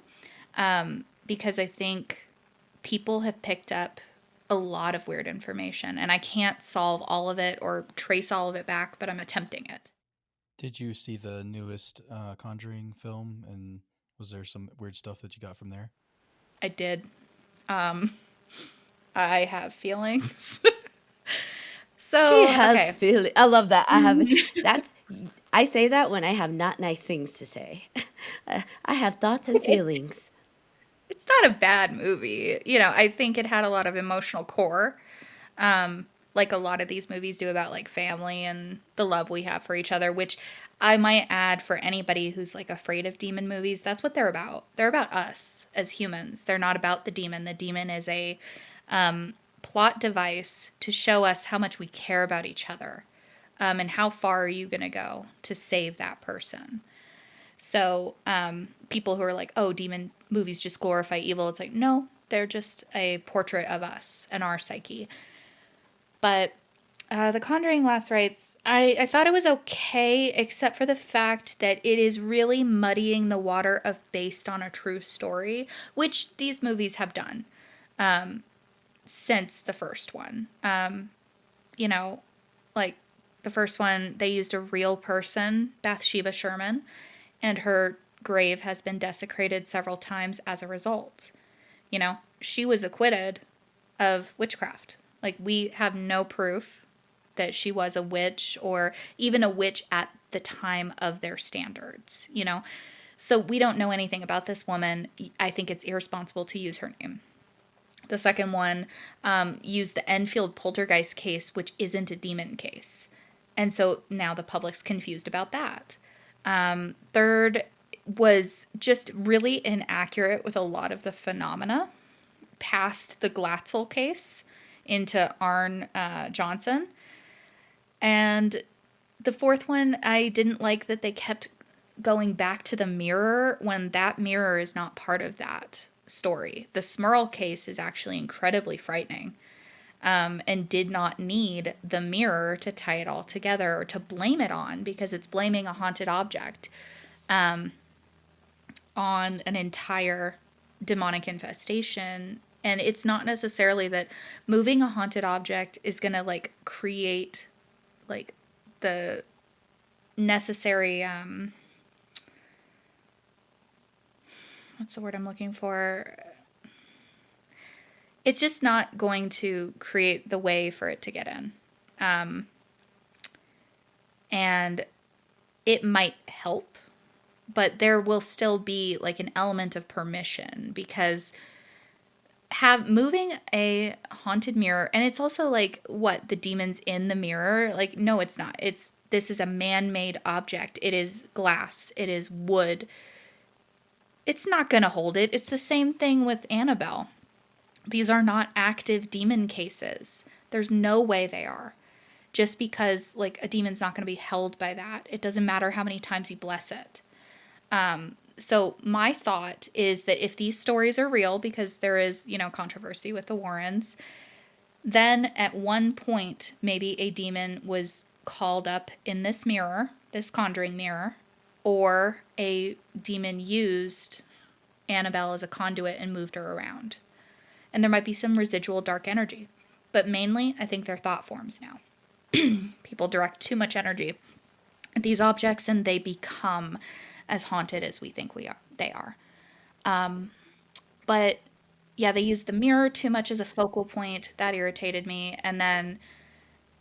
Speaker 5: because I think people have picked up a lot of weird information, and I can't solve all of it or trace all of it back, but I'm attempting it.
Speaker 4: Did you see the newest Conjuring film? And was there some weird stuff that you got from there?
Speaker 5: I did. Um, I have feelings.
Speaker 2: She
Speaker 5: So,
Speaker 2: has
Speaker 5: okay.
Speaker 2: feeling. I love that. That's I say that when I have not nice things to say. I have thoughts and feelings.
Speaker 5: It's not a bad movie. I think it had a lot of emotional core. Like a lot of these movies do about like family and the love we have for each other, which I might add for anybody who's like afraid of demon movies, that's what they're about. They're about us as humans. They're not about the demon. The demon is a plot device to show us how much we care about each other, and how far are you going to go to save that person. So people who are like, oh, demon movies just glorify evil, it's like, no, they're just a portrait of us and our psyche. But The Conjuring Last Rites, I thought it was okay, except for the fact that it is really muddying the water of based on a true story, which these movies have done since the first one. You know, like the first one, they used a real person, Bathsheba Sherman, and her grave has been desecrated several times as a result. She was acquitted of witchcraft. Like, we have no proof that she was a witch or even a witch at the time of their standards. So we don't know anything about this woman. I think it's irresponsible to use her name. The second one used the Enfield poltergeist case, which isn't a demon case. And so now the public's confused about that. Third was just really inaccurate with a lot of the phenomena past the Glatzel case into Arne Johnson. And the fourth one, I didn't like that they kept going back to the mirror when that mirror is not part of that story. The Smurl case is actually incredibly frightening, and did not need the mirror to tie it all together or to blame it on, because it's blaming a haunted object on an entire demonic infestation. And it's not necessarily that moving a haunted object is going to like create like the necessary what's the word I'm looking for? It's just not going to create the way for it to get in. And it might help, but there will still be like an element of permission, because moving a haunted mirror, and it's also like, what, the demon's in the mirror? Like, no, it's not. This is a man-made object. It is glass. It is wood. It's not going to hold it. It's the same thing with Annabelle. These are not active demon cases. There's no way they are. Just because like a demon's not going to be held by that. It doesn't matter how many times you bless it. So my thought is that if these stories are real, because there is, controversy with the Warrens, then at one point, maybe a demon was called up in this mirror, this conjuring mirror, or a demon used Annabelle as a conduit and moved her around. And there might be some residual dark energy. But mainly, I think they're thought forms now. People direct too much energy at these objects, and they become as haunted as we think they are. But yeah, they used the mirror too much as a focal point. That irritated me. And then,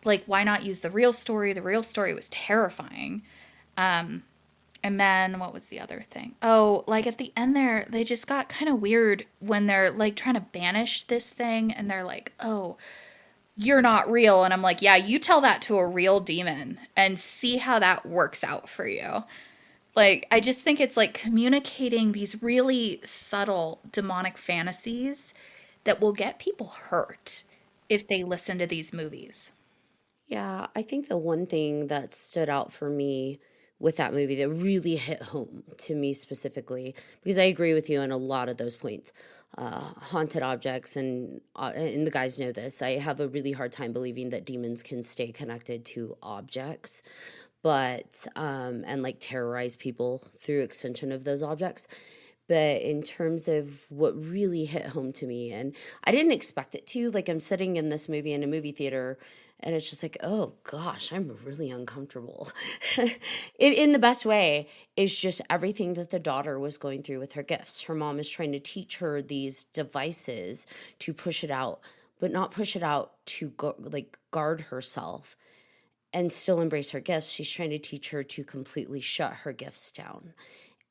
Speaker 5: like, why not use the real story? The real story was terrifying. And then what was the other thing? Oh, like at the end there, they just got kind of weird when they're like trying to banish this thing, and they're like, oh, you're not real. And I'm like, yeah, you tell that to a real demon and see how that works out for you. Like, I just think it's like communicating these really subtle demonic fantasies that will get people hurt if they listen to these movies.
Speaker 2: Yeah, I think the one thing that stood out for me with that movie that really hit home to me specifically, because I agree with you on a lot of those points, haunted objects, and the guys know this. I have a really hard time believing that demons can stay connected to objects, but and like terrorize people through extension of those objects. But in terms of what really hit home to me, and I didn't expect it to, like I'm sitting in this movie in a movie theater, and it's just like, oh gosh, I'm really uncomfortable. In the best way, is just everything that the daughter was going through with her gifts. Her mom is trying to teach her these devices to push it out, but not push it out to guard herself and still embrace her gifts. She's trying to teach her to completely shut her gifts down.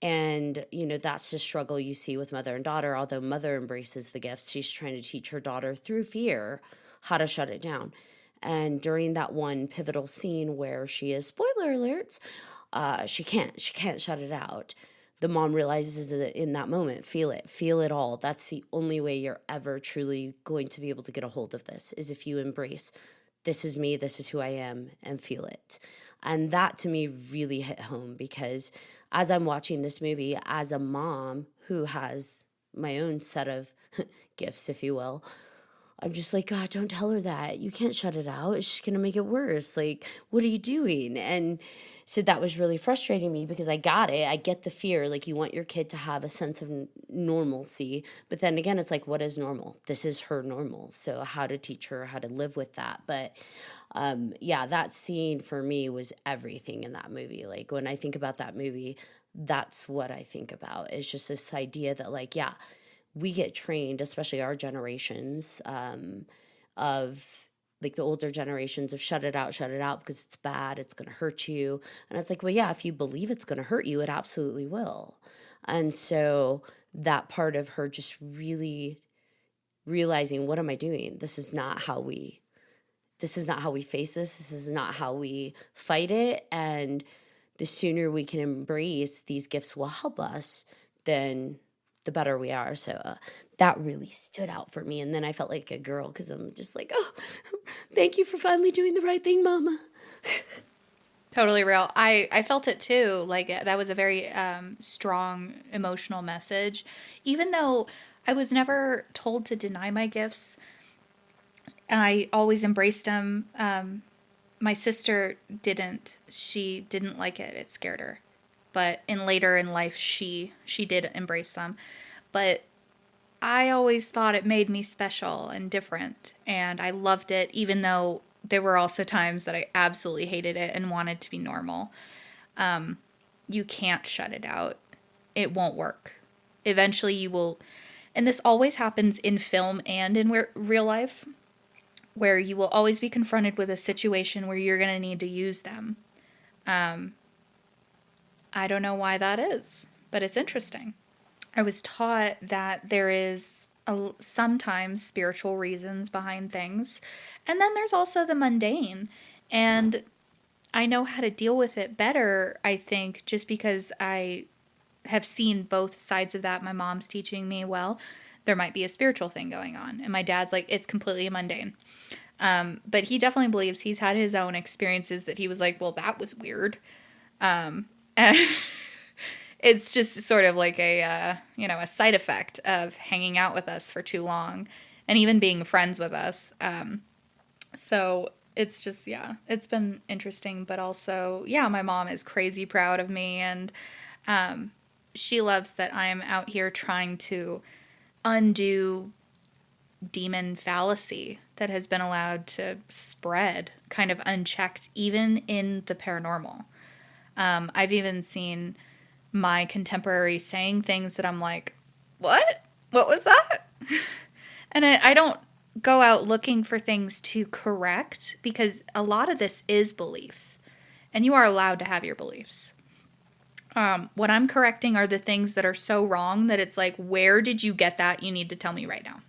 Speaker 2: And, that's the struggle you see with mother and daughter. Although mother embraces the gifts, she's trying to teach her daughter through fear how to shut it down. And during that one pivotal scene where she is, spoiler alerts, she can't shut it out. The mom realizes it in that moment. Feel it all. That's the only way you're ever truly going to be able to get a hold of this, is if you embrace, this is me, this is who I am, and feel it. And that to me really hit home, because as I'm watching this movie, as a mom who has my own set of gifts, if you will, I'm just like, God, don't tell her that. You can't shut it out. It's just going to make it worse. Like, what are you doing? And so that was really frustrating me, because I got it. I get the fear. Like, you want your kid to have a sense of normalcy. But then again, it's like, what is normal? This is her normal. So how to teach her how to live with that. But yeah, that scene for me was everything in that movie. Like, when I think about that movie, that's what I think about. It's just this idea that, like, yeah, we get trained, especially our generations, of like the older generations, of shut it out because it's bad, it's going to hurt you. And it's like, well, yeah, if you believe it's going to hurt you, it absolutely will. And so that part of her just really realizing, what am I doing? This is not how we this is not how we face this. This is not how we fight it. And the sooner we can embrace these gifts will help us, then the better we are. So that really stood out for me. And then I felt like a girl because I'm just like, oh, thank you for finally doing the right thing, Mama.
Speaker 5: Totally real. I felt it too. Like that was a very strong emotional message. Even though I was never told to deny my gifts, I always embraced them. My sister didn't. She didn't like it. It scared her. But later in life, she did embrace them. But I always thought it made me special and different, and I loved it, even though there were also times that I absolutely hated it and wanted to be normal. You can't shut it out. It won't work. Eventually you will, and this always happens in film and in real life, where you will always be confronted with a situation where you're going to need to use them. I don't know why that is, but it's interesting. I was taught that there is sometimes spiritual reasons behind things, and then there's also the mundane. And I know how to deal with it better, I think, just because I have seen both sides of that. My mom's teaching me, well, there might be a spiritual thing going on. And my dad's like, it's completely mundane. But he definitely believes he's had his own experiences that he was like, well, that was weird. And it's just sort of like a side effect of hanging out with us for too long and even being friends with us. So it's just, yeah, it's been interesting, but also, yeah, my mom is crazy proud of me, and she loves that I'm out here trying to undo demon fallacy that has been allowed to spread kind of unchecked, even in the paranormal. I've even seen my contemporaries saying things that I'm like, what? What was that? And I don't go out looking for things to correct, because a lot of this is belief, and you are allowed to have your beliefs. What I'm correcting are the things that are so wrong that it's like, where did you get that? You need to tell me right now.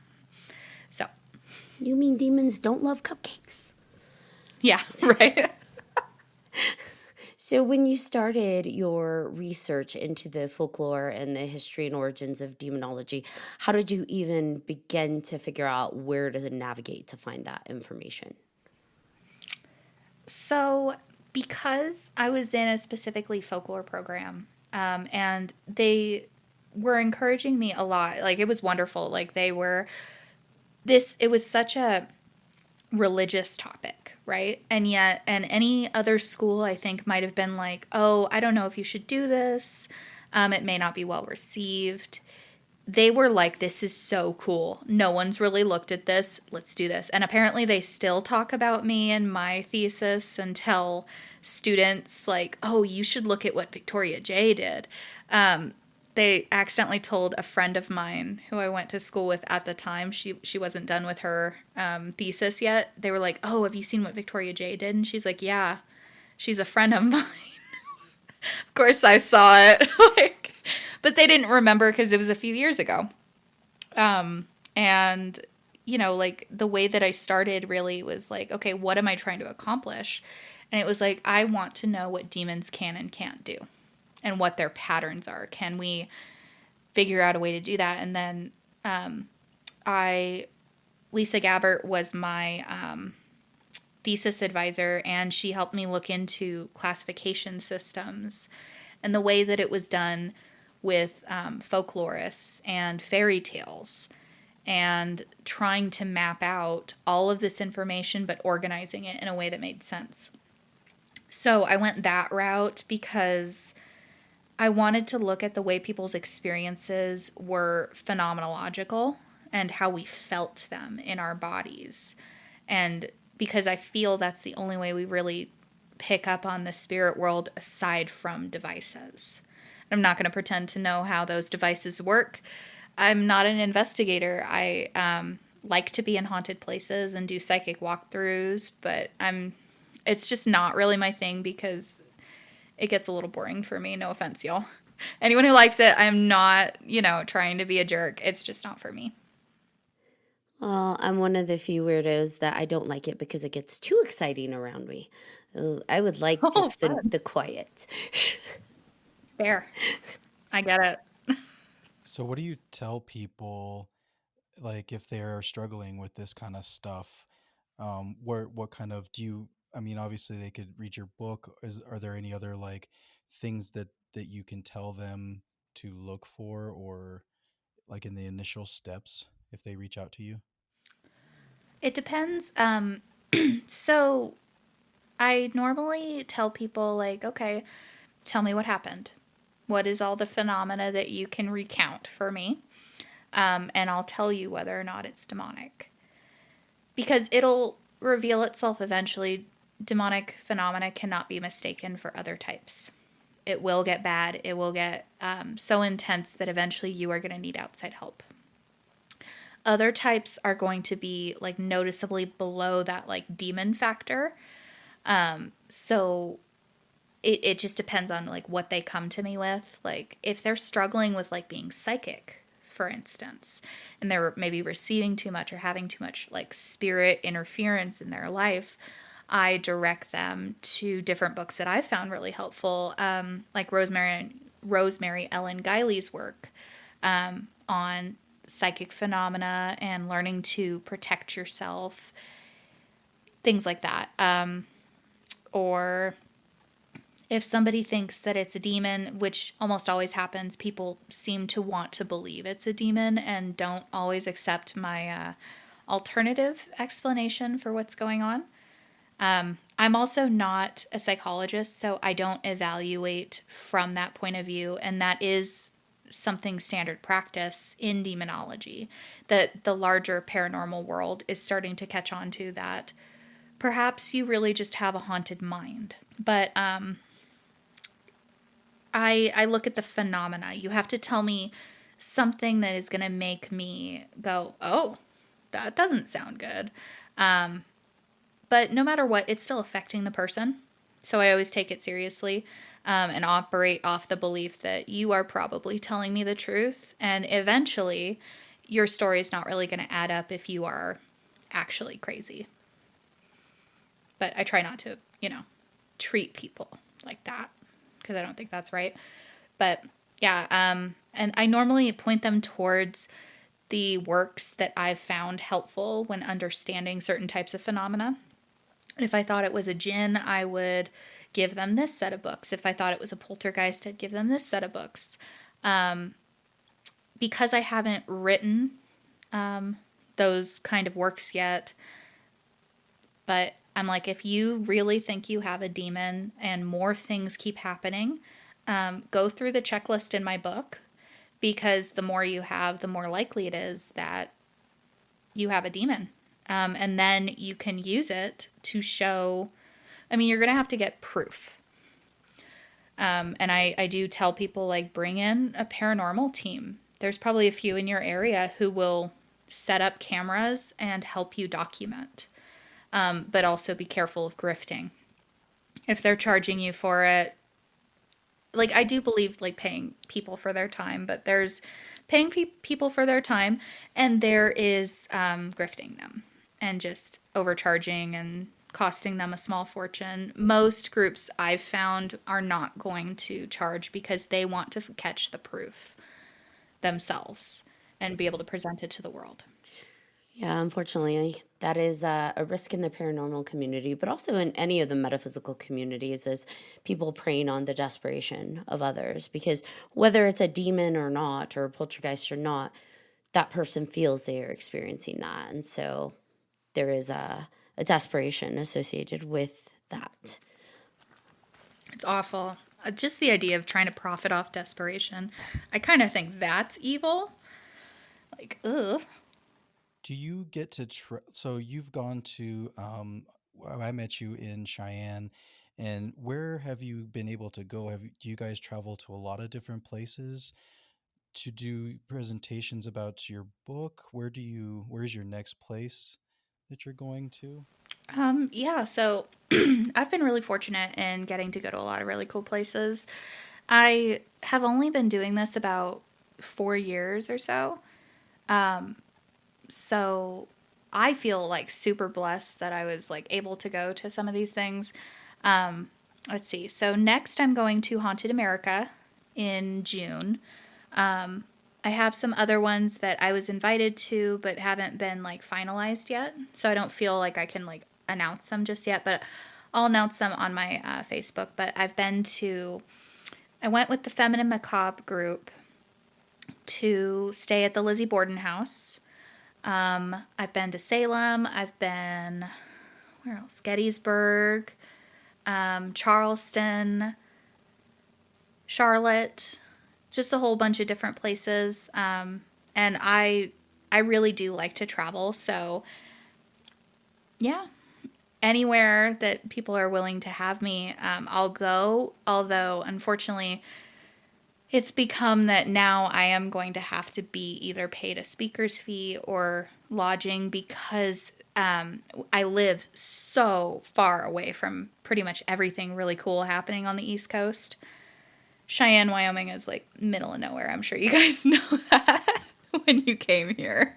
Speaker 5: So.
Speaker 2: You mean demons don't love cupcakes?
Speaker 5: Yeah, right.
Speaker 2: So when you started your research into the folklore and the history and origins of demonology, how did you even begin to figure out where to navigate to find that information?
Speaker 5: So because I was in a specifically folklore program, and they were encouraging me a lot, like it was wonderful. Like it was such a religious topic, right? And yet, and any other school I think might have been like, oh, I don't know if you should do this. It may not be well received. They were like, this is so cool. No one's really looked at this. Let's do this. And apparently they still talk about me and my thesis and tell students like, oh, you should look at what Victoria Jaye did. They accidentally told a friend of mine who I went to school with at the time. She wasn't done with her thesis yet. They were like, oh, have you seen what Victoria Jaye did? And she's like, yeah, she's a friend of mine. Of course I saw it. But they didn't remember because it was a few years ago. And, like the way that I started really was like, okay, what am I trying to accomplish? And it was like, I want to know what demons can and can't do, and what their patterns are. Can we figure out a way to do that? And then Lisa Gabbert was my thesis advisor, and she helped me look into classification systems and the way that it was done with folklorists and fairy tales, and trying to map out all of this information but organizing it in a way that made sense. So I went that route because I wanted to look at the way people's experiences were phenomenological and how we felt them in our bodies. And because I feel that's the only way we really pick up on the spirit world aside from devices. I'm not going to pretend to know how those devices work. I'm not an investigator. I like to be in haunted places and do psychic walkthroughs, but it's just not really my thing because it gets a little boring for me. No offense, y'all. Anyone who likes it, I'm not, trying to be a jerk. It's just not for me.
Speaker 2: Well, I'm one of the few weirdos that I don't like it because it gets too exciting around me. I would like
Speaker 5: Oh,
Speaker 2: just
Speaker 5: fun.
Speaker 2: the quiet.
Speaker 5: Fair. I get it.
Speaker 4: So, what do you tell people, like if they're struggling with this kind of stuff? What kind of do you? I mean, obviously they could read your book. Are there any other like things that you can tell them to look for, or like in the initial steps if they reach out to you?
Speaker 5: It depends. So I normally tell people, like, okay, tell me what happened. What is all the phenomena that you can recount for me? And I'll tell you whether or not it's demonic. Because it'll reveal itself eventually. Demonic phenomena cannot be mistaken for other types. It will get bad. It will get so intense that eventually you are going to need outside help. Other types are going to be like noticeably below that like demon factor. So it just depends on like what they come to me with. Like if they're struggling with like being psychic, for instance, and they're maybe receiving too much or having too much like spirit interference in their life, I direct them to different books that I found really helpful, like Rosemary Ellen Guiley's work on psychic phenomena and learning to protect yourself, things like that. Or if somebody thinks that it's a demon, which almost always happens, people seem to want to believe it's a demon and don't always accept my alternative explanation for what's going on. I'm also not a psychologist, so I don't evaluate from that point of view, and that is something standard practice in demonology, that the larger paranormal world is starting to catch on to, that perhaps you really just have a haunted mind. But I look at the phenomena. You have to tell me something that is going to make me go, oh, that doesn't sound good. But no matter what, it's still affecting the person. So I always take it seriously, and operate off the belief that you are probably telling me the truth. And eventually, your story is not really going to add up if you are actually crazy. But I try not to, treat people like that, because I don't think that's right. But yeah, and I normally point them towards the works that I've found helpful when understanding certain types of phenomena. If I thought it was a jinn, I would give them this set of books. If I thought it was a poltergeist, I'd give them this set of books. Because I haven't written those kind of works yet, but I'm like, if you really think you have a demon and more things keep happening, go through the checklist in my book, because the more you have, the more likely it is that you have a demon. And then you can use it to show, I mean, you're going to have to get proof. And I do tell people, like, bring in a paranormal team. There's probably a few in your area who will set up cameras and help you document. But also be careful of grifting. If they're charging you for it, like, I do believe like paying people for their time, but there's paying people for their time, and there is grifting them and just overcharging and costing them a small fortune. Most groups I've found are not going to charge because they want to catch the proof themselves and be able to present it to the world.
Speaker 2: Yeah, unfortunately, that is a risk in the paranormal community, but also in any of the metaphysical communities, is people preying on the desperation of others. Because whether it's a demon or not, or a poltergeist or not, that person feels they are experiencing that. And so there is a desperation associated with that.
Speaker 5: It's awful. Just the idea of trying to profit off desperation. I kind of think that's evil. Like, ugh.
Speaker 4: Do you get to so you've gone to I met you in Cheyenne, and where have you been able to go? Do you guys travel to a lot of different places to do presentations about your book? Where's your next place that you're going to?
Speaker 5: Yeah, so I've been really fortunate in getting to go to a lot of really cool places. I have only been doing this about 4 years or so. So I feel like super blessed that I was like able to go to some of these things. Let's see. So next I'm going to Haunted America in June. I have some other ones that I was invited to but haven't been like finalized yet. So I don't feel like I can like announce them just yet, but I'll announce them on my Facebook. But I went with the Feminine Macabre group to stay at the Lizzie Borden house. I've been to Salem. I've been, where else? Gettysburg, Charleston, Charlotte, just a whole bunch of different places. And I really do like to travel. So yeah, anywhere that people are willing to have me, I'll go. Although unfortunately, it's become that now I am going to have to be either paid a speaker's fee or lodging because I live so far away from pretty much everything really cool happening on the East Coast. Cheyenne, Wyoming is like middle of nowhere. I'm sure you guys know that when you came here.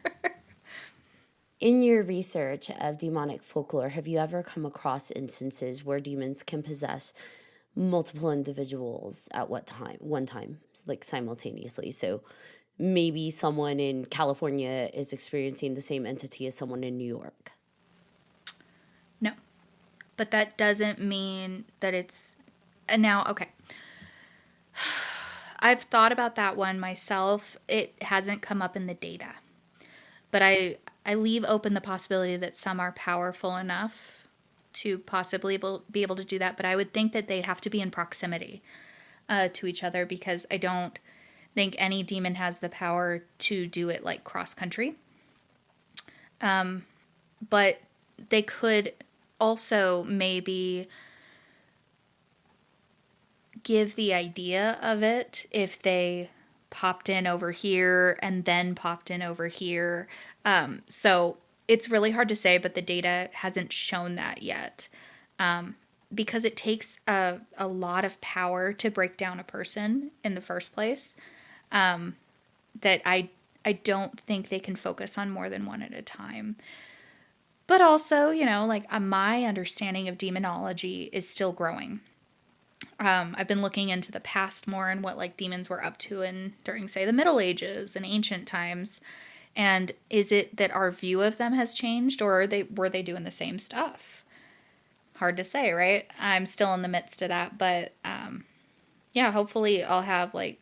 Speaker 2: In your research of demonic folklore, have you ever come across instances where demons can possess multiple individuals at one time, like simultaneously? So maybe someone in California is experiencing the same entity as someone in New York.
Speaker 5: No, but that doesn't mean that it's now okay. I've thought about that one myself. It hasn't come up in the data, but I leave open the possibility that some are powerful enough to possibly be able to do that. But I would think that they'd have to be in proximity to each other, because I don't think any demon has the power to do it like cross country. But they could also maybe give the idea of it if they popped in over here and then popped in over here. So it's really hard to say, but the data hasn't shown that yet. Because it takes a lot of power to break down a person in the first place. That I don't think they can focus on more than one at a time. But also, like my understanding of demonology is still growing. I've been looking into the past more and what like demons were up to during, say, the Middle Ages and ancient times. And is it that our view of them has changed, or were they doing the same stuff? Hard to say, right? I'm still in the midst of that, but yeah, hopefully I'll have like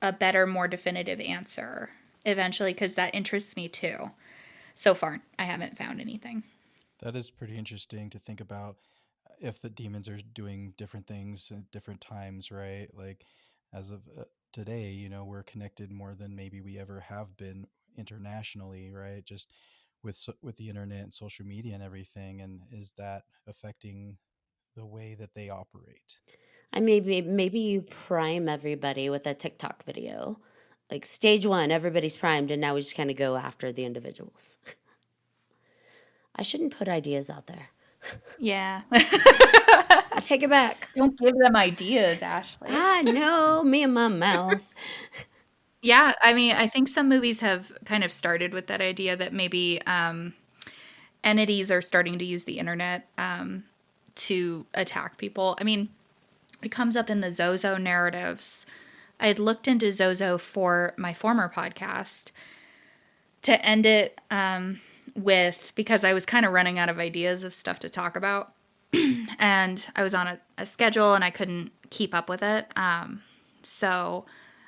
Speaker 5: a better, more definitive answer eventually, because that interests me too. So far, I haven't found anything.
Speaker 4: That is pretty interesting to think about, if the demons are doing different things at different times, right? Like as of today, we're connected more than maybe we ever have been internationally, right? Just with the internet and social media and everything. And is that affecting the way that they operate?
Speaker 2: I mean, maybe you prime everybody with a TikTok video. Like stage one, everybody's primed, and now we just kind of go after the individuals. I shouldn't put ideas out there.
Speaker 5: Yeah.
Speaker 2: I take it back.
Speaker 5: Don't give them ideas, Ashley.
Speaker 2: I know, me and my mouth.
Speaker 5: Yeah, I mean, I think some movies have kind of started with that idea that maybe entities are starting to use the internet to attack people. I mean, it comes up in the Zozo narratives. I had looked into Zozo for my former podcast to end it because I was kind of running out of ideas of stuff to talk about. And I was on a schedule and I couldn't keep up with it. So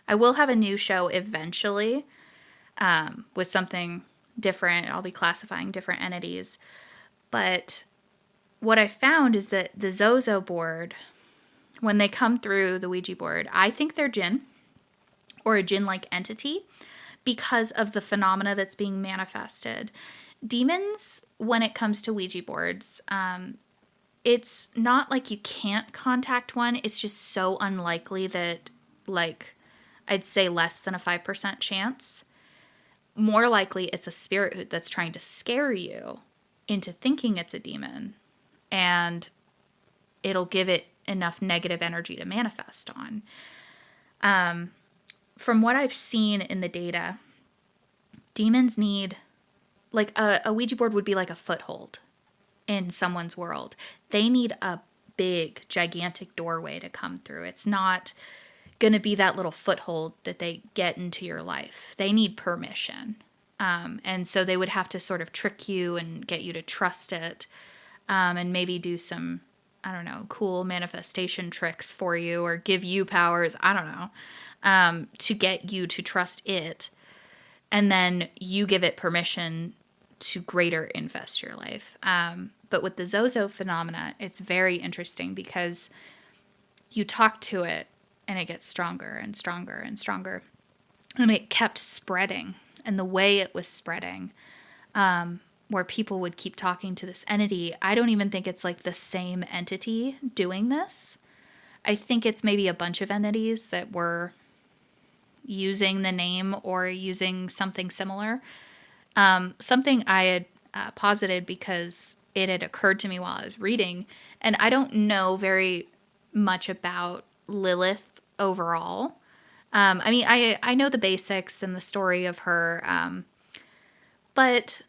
Speaker 5: I will have a new show eventually with something different. I'll be classifying different entities. But what I found is that the Zozo board, when they come through the Ouija board, I think they're jinn or a jinn-like entity because of the phenomena that's being manifested. Demons, when it comes to Ouija boards, it's not like you can't contact one. It's just so unlikely that, like, I'd say less than a 5% chance. More likely it's a spirit that's trying to scare you into thinking it's a demon, and it'll give it enough negative energy to manifest on. From what I've seen in the data, demons need, like a Ouija board would be like a foothold in someone's world. They need a big, gigantic doorway to come through. It's not going to be that little foothold that they get into your life. They need permission. And so they would have to sort of trick you and get you to trust it, and maybe do some, I don't know, cool manifestation tricks for you or give you powers, I don't know, to get you to trust it. And then you give it permission to greater infest your life. But with the Zozo phenomena, it's very interesting because you talk to it and it gets stronger and stronger and stronger. And it kept spreading. And the way it was spreading, where people would keep talking to this entity, I don't even think it's like the same entity doing this. I think it's maybe a bunch of entities that were using the name or using something similar. Something I had posited because it had occurred to me while I was reading, and I don't know very much about Lilith overall. I mean, I know the basics and the story of her, but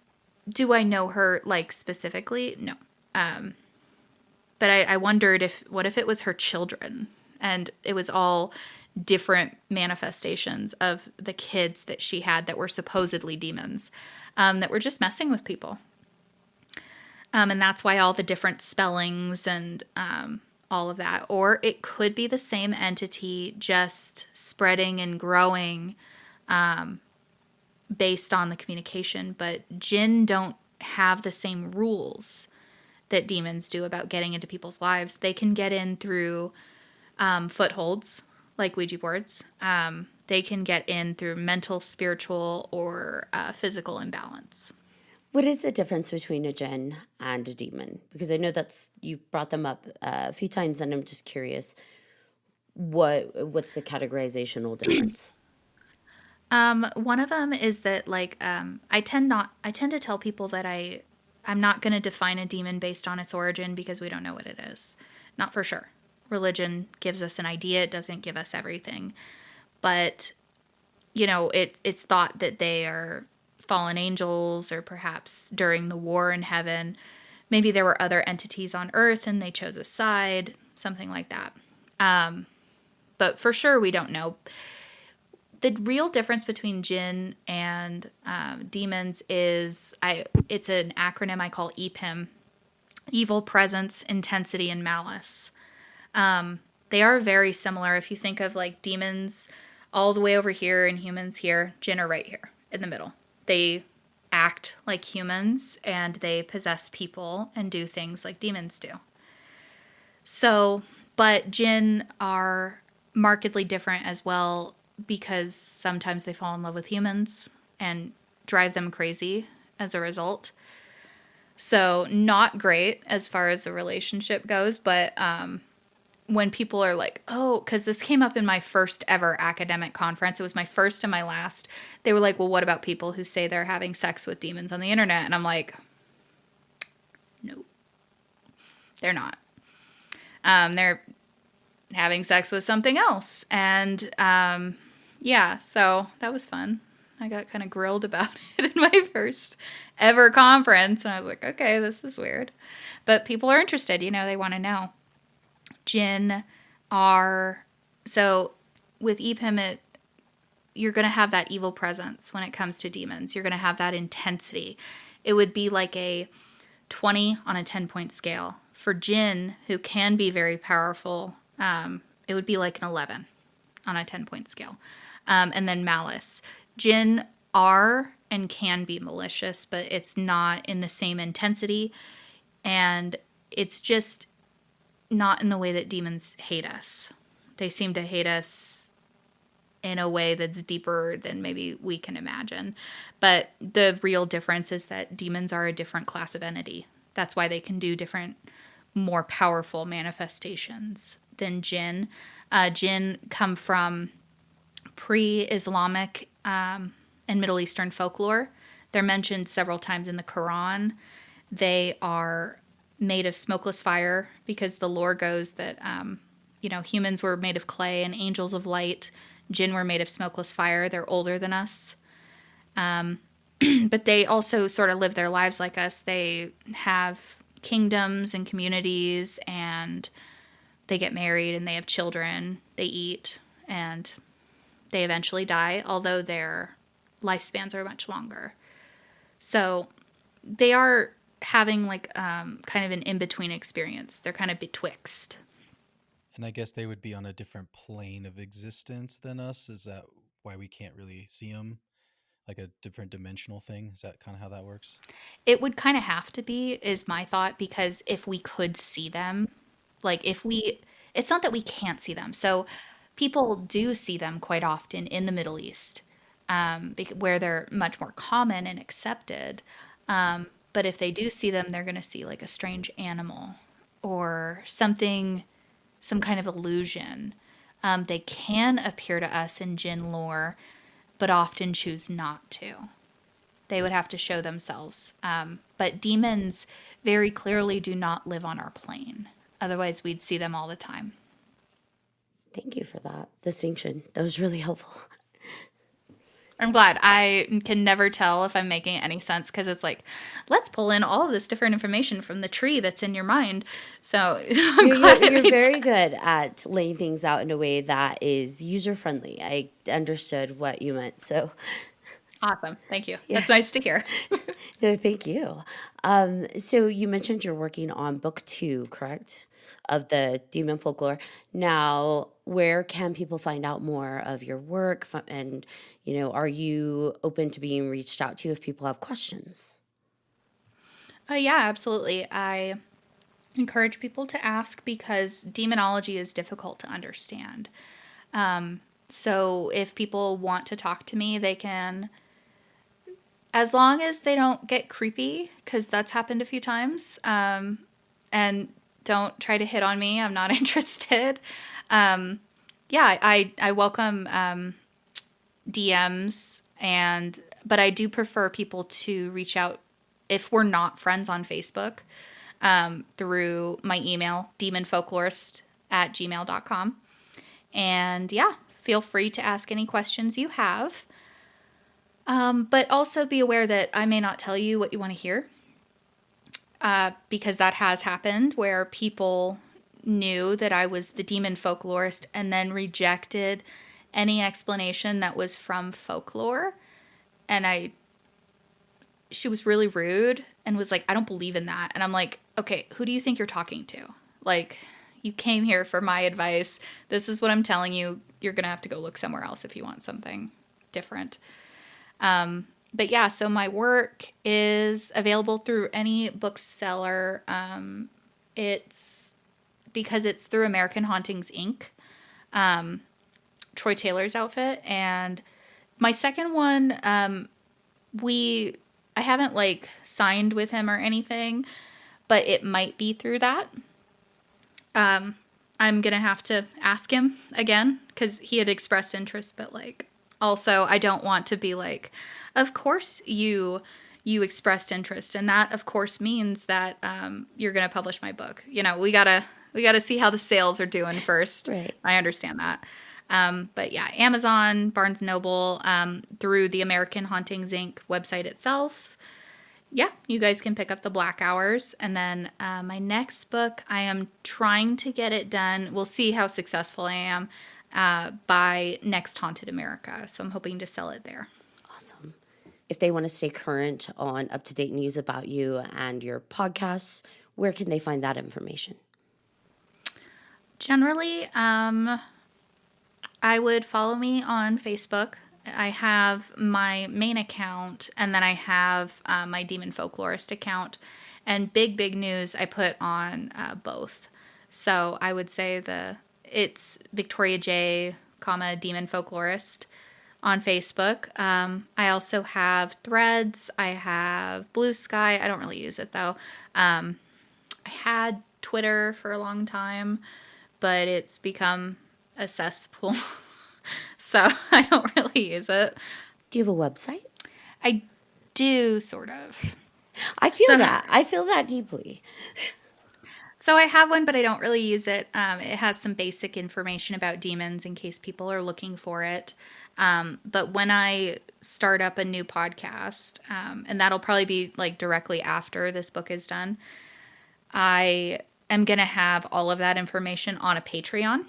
Speaker 5: do I know her, like, specifically? No. But I wondered what if it was her children, and it was all different manifestations of the kids that she had that were supposedly demons, that were just messing with people. And that's why all the different spellings and all of that. Or it could be the same entity just spreading and growing based on the communication. But jinn don't have the same rules that demons do about getting into people's lives. They can get in through footholds, like Ouija boards. They can get in through mental, spiritual, or physical imbalance.
Speaker 2: What is the difference between a jinn and a demon? Because I know you brought them up a few times, and I'm just curious, what's the categorizational difference?
Speaker 5: One of them is that, like, I tend to tell people that I'm not going to define a demon based on its origin because we don't know what it is. Not for sure. Religion gives us an idea. It doesn't give us everything. But, you know, it's thought that they are fallen angels, or perhaps during the war in heaven, maybe there were other entities on earth and they chose a side, something like that. But for sure, we don't know. The real difference between jinn and demons is, it's an acronym I call EPIM, evil presence, intensity, and malice. They are very similar. If you think of, like, demons all the way over here and humans here, jinn are right here in the middle. They act like humans and they possess people and do things like demons do. So, but jinn are markedly different as well, because sometimes they fall in love with humans and drive them crazy as a result. So not great as far as the relationship goes, but when people are like, oh, because this came up in my first ever academic conference. It was my first and my last. They were like, well, what about people who say they're having sex with demons on the internet? And I'm like, no, they're not. They're having sex with something else. And yeah, so that was fun. I got kind of grilled about it in my first ever conference. And I was like, okay, this is weird. But people are interested, you know, they want to know. Jinn are, so with EPIM, you're going to have that evil presence when it comes to demons. You're going to have that intensity. It would be like a 20 on a 10-point scale. For jinn, who can be very powerful, it would be like an 11 on a 10-point scale. And then malice. Jinn are and can be malicious, but it's not in the same intensity. And it's just not in the way that demons hate us. They seem to hate us in a way that's deeper than maybe we can imagine. But the real difference is that demons are a different class of entity. That's why they can do different, more powerful manifestations than jinn. Jinn come from pre-Islamic and Middle Eastern folklore. They're mentioned several times in the Quran. They are made of smokeless fire because the lore goes that, humans were made of clay and angels of light. Jinn were made of smokeless fire. They're older than us. but they also sort of live their lives like us. They have kingdoms and communities, and they get married and they have children. They eat and they eventually die, although their lifespans are much longer. So they are having like kind of an in-between experience. They're kind of betwixt.
Speaker 4: And I guess they would be on a different plane of existence than us. Is that why we can't really see them? Like a different dimensional thing? Is that kind of how that works?
Speaker 5: It would kind of have to be, is my thought, because if we could see them, like if we, it's not that we can't see them. So people do see them quite often in the Middle East, where they're much more common and accepted. But if they do see them, they're going to see like a strange animal or something, some kind of illusion. They can appear to us in jinn lore, but often choose not to. They would have to show themselves. But demons very clearly do not live on our plane. Otherwise, we'd see them all the time.
Speaker 2: Thank you for that distinction. That was really helpful.
Speaker 5: I'm glad. I can never tell if I'm making any sense because it's like, let's pull in all of this different information from the tree that's in your mind. So I'm glad
Speaker 2: You're very good at laying things out in a way that is user-friendly. I understood what you meant, so...
Speaker 5: Awesome. Thank you. Yeah. That's nice to hear.
Speaker 2: No, thank you. So you mentioned you're working on book 2, correct? Of the Demon Folklore. Now, where can people find out more of your work? And, are you open to being reached out to if people have questions?
Speaker 5: Yeah, absolutely. I encourage people to ask because demonology is difficult to understand. So if people want to talk to me, they can, as long as they don't get creepy, because that's happened a few times, and don't try to hit on me. I'm not interested. I welcome DMs, but I do prefer people to reach out if we're not friends on Facebook, through my email, demonfolklorist@gmail.com. And feel free to ask any questions you have. But also be aware that I may not tell you what you want to hear. Because that has happened where people knew that I was the demon folklorist and then rejected any explanation that was from folklore. And she was really rude and was like, I don't believe in that. And I'm like, okay, who do you think you're talking to? Like, you came here for my advice. This is what I'm telling you. You're going to have to go look somewhere else if you want something different. But so my work is available through any bookseller. It's because it's through American Hauntings, Inc., Troy Taylor's outfit. And my second one, I haven't signed with him or anything, but it might be through that. I'm going to have to ask him again because he had expressed interest, but also I don't want to be of course you expressed interest, and that of course means that you're going to publish my book. We gotta see how the sales are doing first.
Speaker 2: Right.
Speaker 5: I understand that. But Amazon, Barnes & Noble, through the American Hauntings Inc. website itself. You guys can pick up the Black Hours. And then my next book, I am trying to get it done. We'll see how successful I am by Next Haunted America. So I'm hoping to sell it there.
Speaker 2: Awesome. If they want to stay current on up-to-date news about you and your podcasts, where can they find that information?
Speaker 5: Generally, I would follow me on Facebook. I have my main account, and then I have my Demon Folklorist account. And big news I put on both. So I would say it's Victoria Jaye, Demon Folklorist on Facebook. I also have Threads. I have Blue Sky. I don't really use it, though. I had Twitter for a long time, but it's become a cesspool. So I don't really use it.
Speaker 2: Do you have a website?
Speaker 5: I do, sort of.
Speaker 2: I feel that. I feel that deeply.
Speaker 5: So I have one, but I don't really use it. It has some basic information about demons in case people are looking for it. But when I start up a new podcast, and that'll probably be like directly after this book is done, I am going to have all of that information on a Patreon.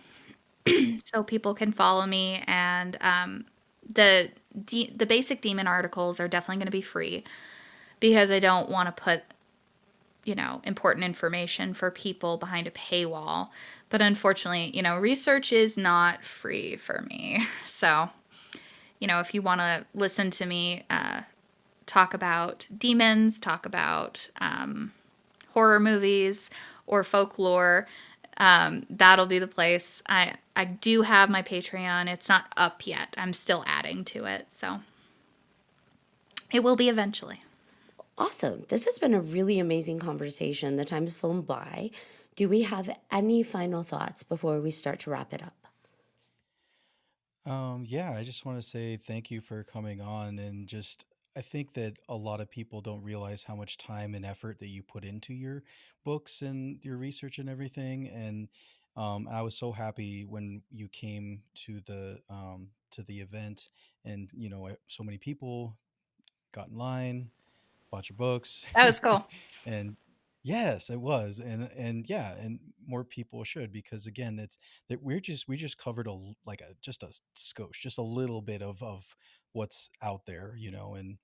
Speaker 5: So people can follow me, and the basic demon articles are definitely going to be free because I don't want to put, important information for people behind a paywall. But unfortunately, research is not free for me. So, if you want to listen to me talk about demons, talk about horror movies or folklore, that'll be the place. I do have my Patreon. It's not up yet. I'm still adding to it. So it will be eventually.
Speaker 2: Awesome. This has been a really amazing conversation. The time has flown by. Do we have any final thoughts before we start to wrap it up?
Speaker 4: Yeah, I just want to say thank you for coming on, and just I think that a lot of people don't realize how much time and effort that you put into your books and your research and everything. And I was so happy when you came to the event, and so many people got in line, bought your books,
Speaker 5: That was cool.
Speaker 4: and yes, it was, and yeah, and more people should, because again, it's that we just covered like a just a skosh, just a little bit of what's out there, and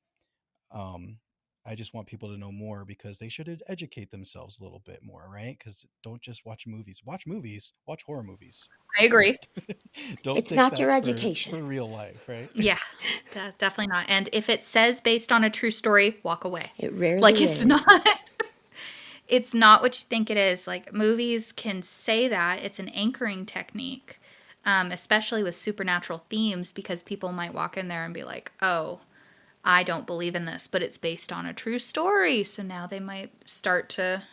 Speaker 4: um I just want people to know more, because they should educate themselves a little bit more, right? Because don't just watch movies, watch horror movies.
Speaker 5: I agree.
Speaker 4: Don't
Speaker 2: It's
Speaker 4: take
Speaker 2: not your
Speaker 4: that
Speaker 2: education.
Speaker 4: for real life, right?
Speaker 5: Yeah, definitely not. And if it says based on a true story, walk away.
Speaker 2: It rarely
Speaker 5: Like it's
Speaker 2: is.
Speaker 5: not. It's not what you think it is. Like movies can say that it's an anchoring technique, especially with supernatural themes, because people might walk in there and be like, "Oh, I don't believe in this, but it's based on a true story." So now they might start to,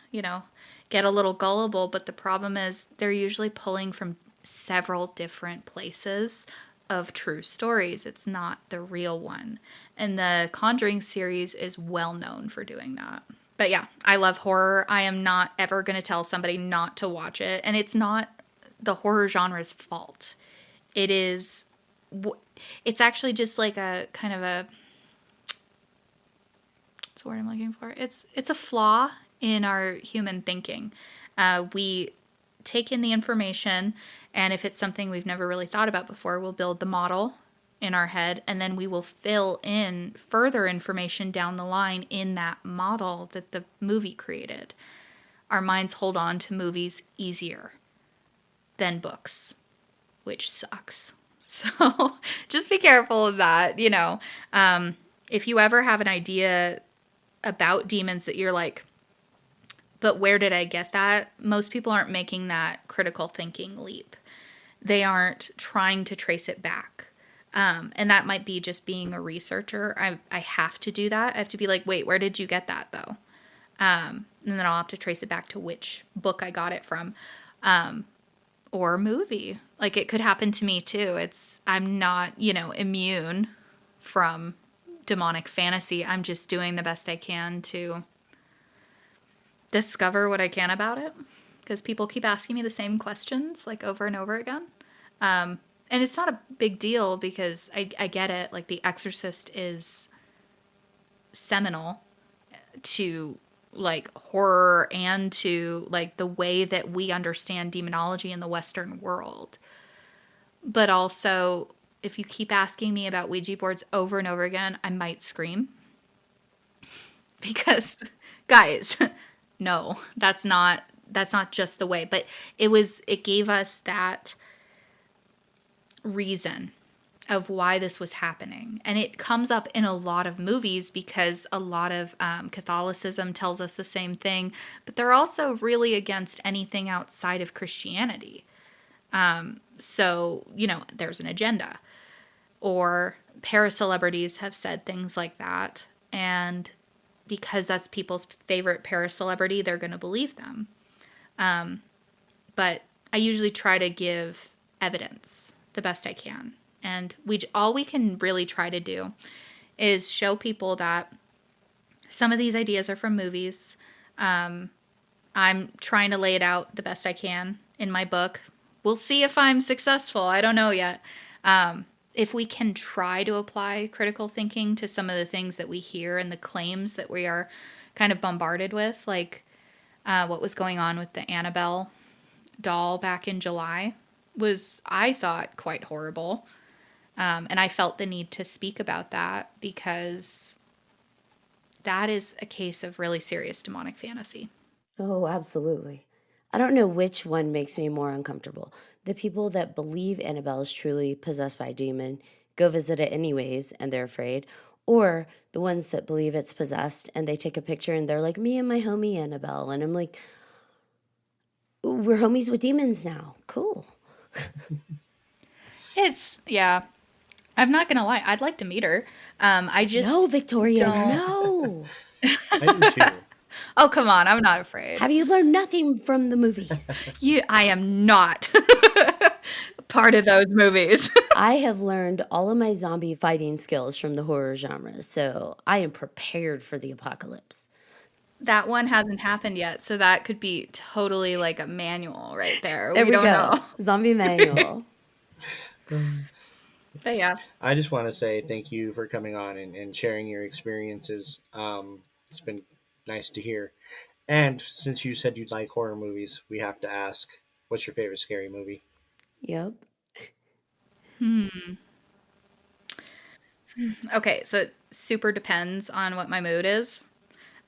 Speaker 5: get a little gullible. But the problem is they're usually pulling from several different places of true stories. It's not the real one. And the Conjuring series is well known for doing that. But yeah, I love horror. I am not ever going to tell somebody not to watch it. And it's not the horror genre's fault. It is, it's actually just like a kind of a, what's the word I'm looking for? It's a flaw in our human thinking. We take in the information, and if it's something we've never really thought about before, we'll build the model in our head, and then we will fill in further information down the line in that model that the movie created. Our minds hold on to movies easier than books, which sucks. So just be careful of that. If you ever have an idea about demons that you're like, but where did I get that? Most people aren't making that critical thinking leap. They aren't trying to trace it back. And that might be just being a researcher. I have to do that. I have to be like, wait, where did you get that though? And then I'll have to trace it back to which book I got it from, or movie. Like it could happen to me too. I'm not, immune from demonic fantasy. I'm just doing the best I can to discover what I can about it, because people keep asking me the same questions like over and over again. And it's not a big deal because I get it. Like The Exorcist is seminal to like horror and to like the way that we understand demonology in the Western world. But also, if you keep asking me about Ouija boards over and over again, I might scream. Because, guys, no, that's not just the way. But it gave us that reason of why this was happening. And it comes up in a lot of movies because a lot of Catholicism tells us the same thing, but they're also really against anything outside of Christianity. So, there's an agenda. Or para-celebrities have said things like that. And because that's people's favorite para-celebrity, they're going to believe them. But I usually try to give evidence the best I can. And all we can really try to do is show people that some of these ideas are from movies. I'm trying to lay it out the best I can in my book. We'll see if I'm successful. I don't know yet. if we can try to apply critical thinking to some of the things that we hear and the claims that we are kind of bombarded with, like what was going on with the Annabelle doll back in July, was, I thought, quite horrible. And I felt the need to speak about that because that is a case of really serious demonic fantasy.
Speaker 2: Oh, absolutely. I don't know which one makes me more uncomfortable. The people that believe Annabelle is truly possessed by a demon, go visit it anyways, and they're afraid, or the ones that believe it's possessed and they take a picture and they're like, me and my homie Annabelle. And I'm like, we're homies with demons now. Cool.
Speaker 5: It's, yeah, I'm not going to lie. I'd like to meet her. I just
Speaker 2: No, Victoria,
Speaker 5: don't.
Speaker 2: no.
Speaker 6: I do too.
Speaker 5: Oh, come on. I'm not afraid.
Speaker 2: Have you learned nothing from the movies?
Speaker 5: I am not part of those movies.
Speaker 2: I have learned all of my zombie fighting skills from the horror genre, so I am prepared for the apocalypse.
Speaker 5: That one hasn't happened yet, so that could be totally like a manual right there.
Speaker 2: There we
Speaker 5: don't
Speaker 2: go.
Speaker 5: know.
Speaker 2: Zombie manual.
Speaker 5: But yeah.
Speaker 6: I just want to say thank you for coming on and sharing your experiences. It's been nice to hear. And since you said you'd like horror movies, we have to ask, what's your favorite scary movie?
Speaker 2: Yep.
Speaker 5: Okay, so it super depends on what my mood is.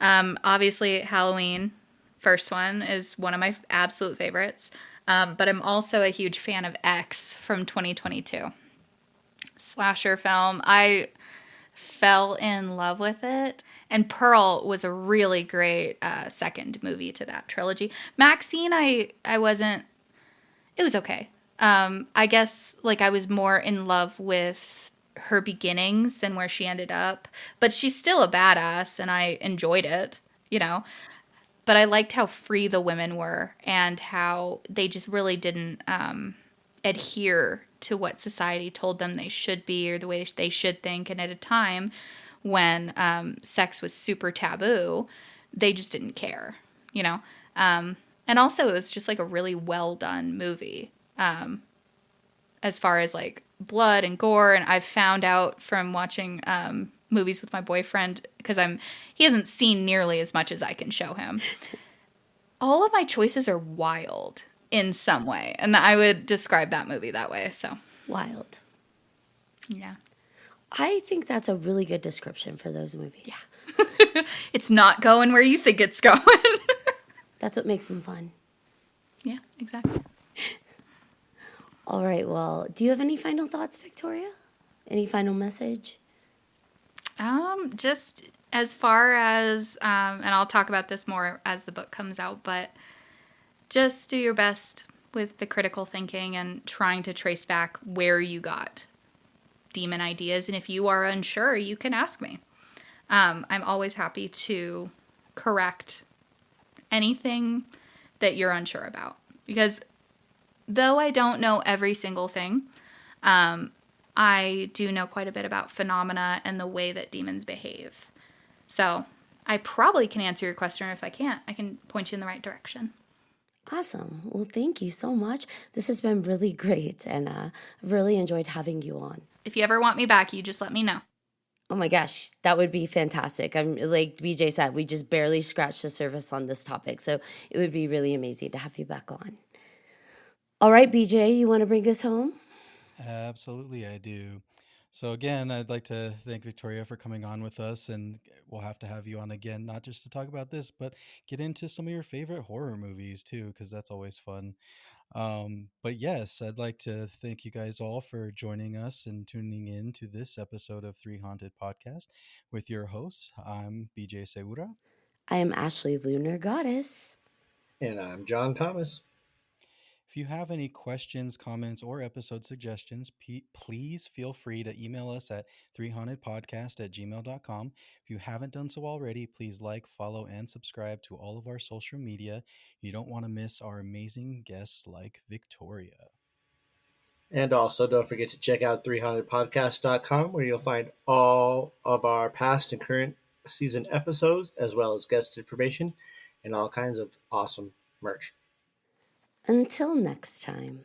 Speaker 5: Obviously, Halloween, first one, is one of my absolute favorites. But I'm also a huge fan of X from 2022. Slasher film. I fell in love with it. And Pearl was a really great second movie to that trilogy. Maxine, I wasn't, it was okay. I guess like I was more in love with her beginnings than where she ended up. But she's still a badass and I enjoyed it, you know. But I liked how free the women were and how they just really didn't adhere to what society told them they should be or the way they should think. And at a time when sex was super taboo, they just didn't care, you know? And also, it was just like a really well done movie as far as like blood and gore. And I've found out from watching movies with my boyfriend, because he hasn't seen nearly as much as I can show him. All of my choices are wild in some way. And I would describe that movie that way. So,
Speaker 2: Wild.
Speaker 5: yeah.
Speaker 2: I think that's a really good description for those movies.
Speaker 5: Yeah. It's not going where you think it's going.
Speaker 2: That's what makes them fun.
Speaker 5: Yeah, exactly.
Speaker 2: All right, well, do you have any final thoughts, Victoria? Any final message?
Speaker 5: Just as far as, and I'll talk about this more as the book comes out, but just do your best with the critical thinking and trying to trace back where you got demon ideas. And if you are unsure, you can ask me. I'm always happy to correct anything that you're unsure about. Because though I don't know every single thing, I do know quite a bit about phenomena and the way that demons behave. So I probably can answer your question, or if I can't, I can point you in the right direction.
Speaker 2: Awesome. Well, thank you so much. This has been really great, and I've really enjoyed having you on.
Speaker 5: If you ever want me back, you just let me know.
Speaker 2: Oh my gosh, that would be fantastic. I'm like BJ said, we just barely scratched the surface on this topic, so it would be really amazing to have you back on. All right, BJ, you want to bring us home?
Speaker 4: Absolutely, I do. So again, I'd like to thank Victoria for coming on with us, and we'll have to have you on again, not just to talk about this, but get into some of your favorite horror movies too, because that's always fun. But yes, I'd like to thank you guys all for joining us and tuning in to this episode of 3Haunted Podcast with your hosts. I'm BJ Segura.
Speaker 2: I am Ashley Lunar Goddess.
Speaker 6: And I'm John Thomas.
Speaker 4: If you have any questions, comments, or episode suggestions, please feel free to email us at 3hauntedpodcast@gmail.com. If you haven't done so already, please like, follow, and subscribe to all of our social media. You don't want to miss our amazing guests like Victoria.
Speaker 6: And also, don't forget to check out 300podcast.com, where you'll find all of our past and current season episodes, as well as guest information and all kinds of awesome merch.
Speaker 2: Until next time.